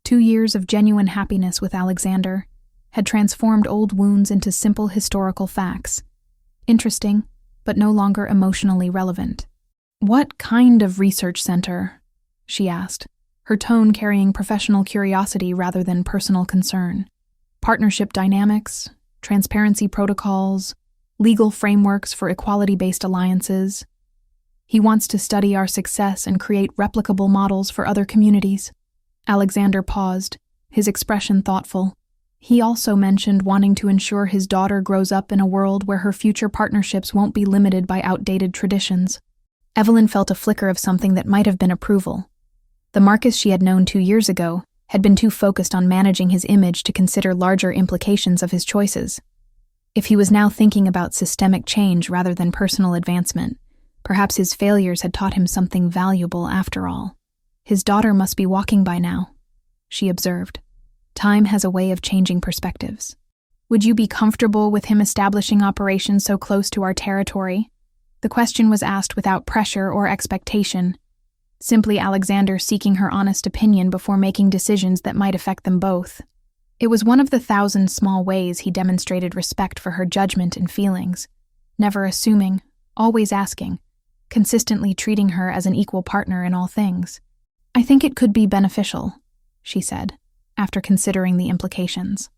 2 years of genuine happiness with Alexander had transformed old wounds into simple historical facts. Interesting, but no longer emotionally relevant. "What kind of research center?" she asked, her tone carrying professional curiosity rather than personal concern. "Partnership dynamics, transparency protocols, legal frameworks for equality-based alliances. He wants to study our success and create replicable models for other communities." Alexander paused, his expression thoughtful. He also mentioned wanting to ensure his daughter grows up in a world where her future partnerships won't be limited by outdated traditions. Evelyn felt a flicker of something that might have been approval. The Marcus she had known 2 years ago had been too focused on managing his image to consider larger implications of his choices. If he was now thinking about systemic change rather than personal advancement, perhaps his failures had taught him something valuable after all. "His daughter must be walking by now," she observed. "Time has a way of changing perspectives. Would you be comfortable with him establishing operations so close to our territory?" The question was asked without pressure or expectation, simply Alexander seeking her honest opinion before making decisions that might affect them both. It was one of the 1,000 small ways he demonstrated respect for her judgment and feelings, never assuming, always asking, consistently treating her as an equal partner in all things. "I think it could be beneficial," she said, after considering the implications.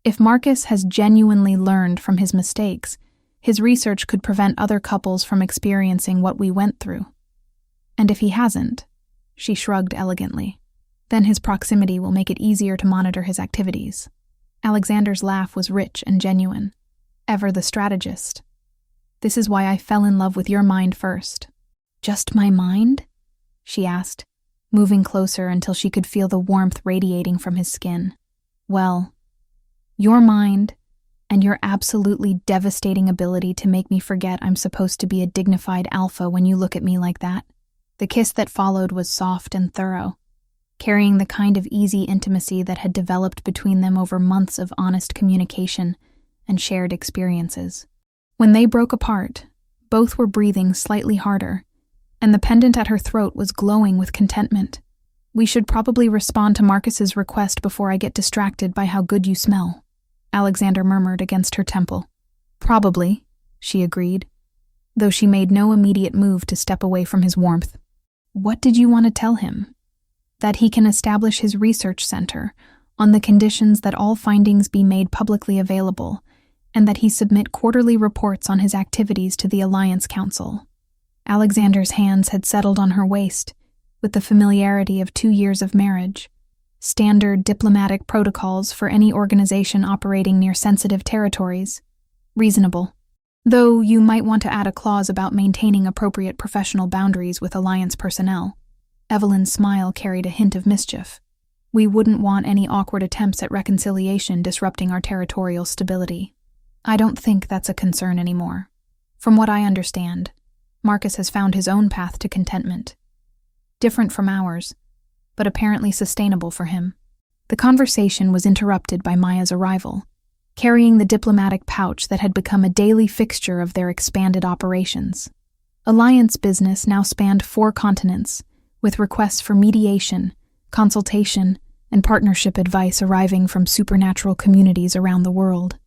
"If Marcus has genuinely learned from his mistakes, his research could prevent other couples from experiencing what we went through. And if he hasn't," she shrugged elegantly, "then his proximity will make it easier to monitor his activities." Alexander's laugh was rich and genuine. "Ever the strategist. This is why I fell in love with your mind first." "Just my mind?" she asked, moving closer until she could feel the warmth radiating from his skin. "Well, your mind and your absolutely devastating ability to make me forget I'm supposed to be a dignified alpha when you look at me like that." The kiss that followed was soft and thorough, carrying the kind of easy intimacy that had developed between them over months of honest communication and shared experiences. When they broke apart, both were breathing slightly harder, and the pendant at her throat was glowing with contentment. "We should probably respond to Marcus's request before I get distracted by how good you smell," Alexander murmured against her temple. "Probably," she agreed, though she made no immediate move to step away from his warmth. "What did you want to tell him?" "That he can establish his research center on the conditions that all findings be made publicly available, and that he submit quarterly reports on his activities to the Alliance Council." Alexander's hands had settled on her waist, with the familiarity of 2 years of marriage. Standard diplomatic protocols for any organization operating near sensitive territories. Reasonable. Though you might want to add a clause about maintaining appropriate professional boundaries with Alliance personnel. Evelyn's smile carried a hint of mischief. "We wouldn't want any awkward attempts at reconciliation disrupting our territorial stability. I don't think that's a concern anymore. From what I understand, Marcus has found his own path to contentment. Different from ours, but apparently sustainable for him." The conversation was interrupted by Maya's arrival, carrying the diplomatic pouch that had become a daily fixture of their expanded operations. Alliance business now spanned 4 continents, with requests for mediation, consultation, and partnership advice arriving from supernatural communities around the world.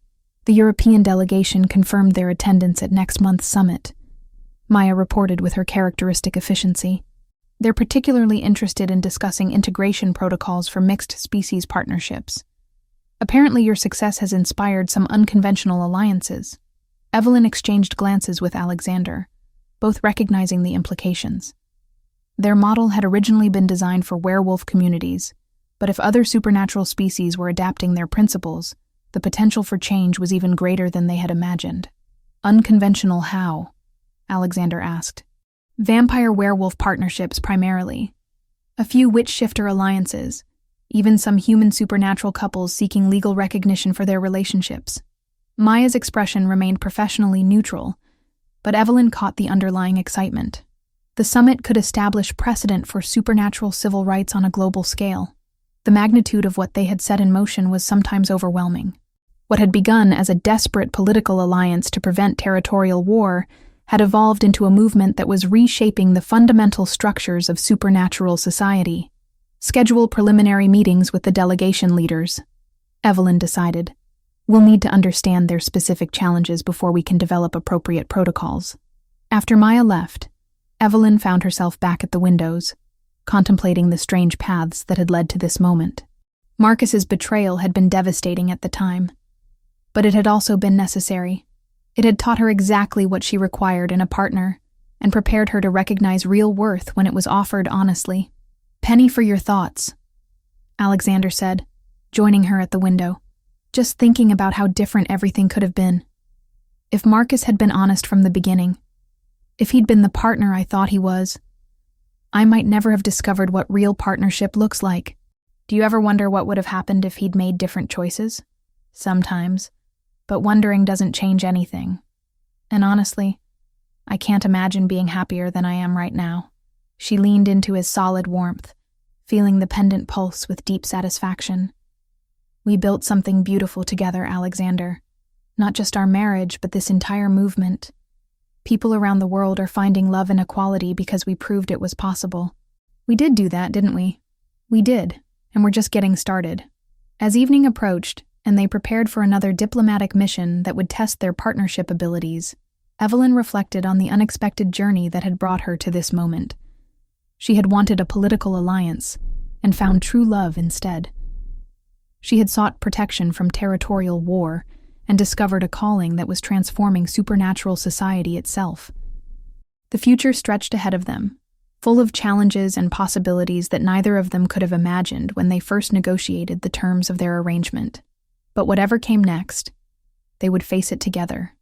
The European delegation confirmed their attendance at next month's summit, Maya reported with her characteristic efficiency. "They're particularly interested in discussing integration protocols for mixed-species partnerships. Apparently your success has inspired some unconventional alliances." Evelyn exchanged glances with Alexander, both recognizing the implications. Their model had originally been designed for werewolf communities, but if other supernatural species were adapting their principles, the potential for change was even greater than they had imagined. "Unconventional how?" Alexander asked. "Vampire-werewolf partnerships primarily. A few witch-shifter alliances, even some human supernatural couples seeking legal recognition for their relationships. Maya's expression remained professionally neutral, but Evelyn caught the underlying excitement. The summit could establish precedent for supernatural civil rights on a global scale. The magnitude of what they had set in motion was sometimes overwhelming. What had begun as a desperate political alliance to prevent territorial war had evolved into a movement that was reshaping the fundamental structures of supernatural society. Schedule preliminary meetings with the delegation leaders, Evelyn decided. We'll need to understand their specific challenges before we can develop appropriate protocols. After Maya left, Evelyn found herself back at the windows, contemplating the strange paths that had led to this moment. Marcus's betrayal had been devastating at the time, but it had also been necessary. It had taught her exactly what she required in a partner and prepared her to recognize real worth when it was offered honestly. "Penny for your thoughts," Alexander said, joining her at the window. "Just thinking about how different everything could have been. If Marcus had been honest from the beginning, if he'd been the partner I thought he was, I might never have discovered what real partnership looks like. Do you ever wonder what would have happened if he'd made different choices? Sometimes, but wondering doesn't change anything. And honestly, I can't imagine being happier than I am right now." She leaned into his solid warmth, feeling the pendant pulse with deep satisfaction. "We built something beautiful together, Alexander. Not just our marriage, but this entire movement. People around the world are finding love and equality because we proved it was possible. We did do that, didn't we? We did, and we're just getting started." As evening approached, and they prepared for another diplomatic mission that would test their partnership abilities, Evelyn reflected on the unexpected journey that had brought her to this moment. She had wanted a political alliance, and found true love instead. She had sought protection from territorial war, and discovered a calling that was transforming supernatural society itself. The future stretched ahead of them, full of challenges and possibilities that neither of them could have imagined when they first negotiated the terms of their arrangement. But whatever came next, they would face it together.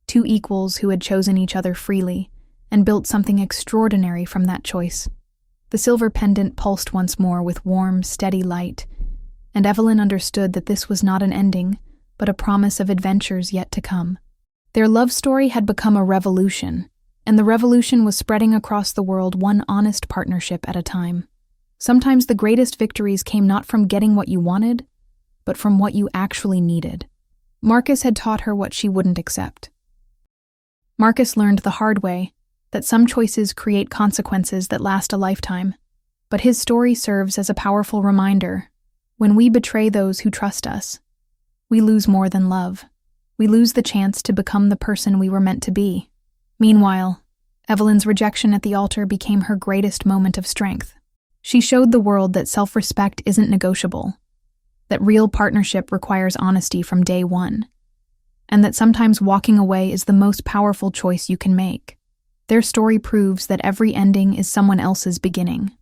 Two equals who had chosen each other freely, and built something extraordinary from that choice. The silver pendant pulsed once more with warm, steady light, and Evelyn understood that this was not an ending, but a promise of adventures yet to come. Their love story had become a revolution, and the revolution was spreading across the world one honest partnership at a time. Sometimes the greatest victories came not from getting what you wanted, but from what you actually needed. Marcus had taught her what she wouldn't accept. Marcus learned the hard way that some choices create consequences that last a lifetime, but his story serves as a powerful reminder. When we betray those who trust us, we lose more than love. We lose the chance to become the person we were meant to be. Meanwhile, Evelyn's rejection at the altar became her greatest moment of strength. She showed the world that self-respect isn't negotiable, that real partnership requires honesty from day one, and that sometimes walking away is the most powerful choice you can make. Their story proves that every ending is someone else's beginning.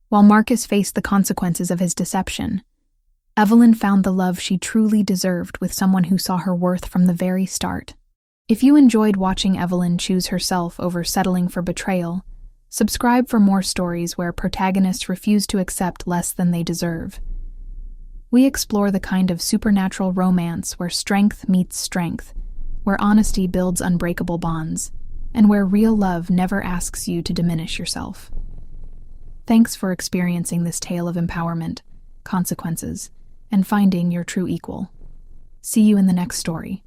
While Marcus faced the consequences of his deception, Evelyn found the love she truly deserved with someone who saw her worth from the very start. If you enjoyed watching Evelyn choose herself over settling for betrayal, subscribe for more stories where protagonists refuse to accept less than they deserve. We explore the kind of supernatural romance where strength meets strength, where honesty builds unbreakable bonds, and where real love never asks you to diminish yourself. Thanks for experiencing this tale of empowerment, consequences, and finding your true equal. See you in the next story.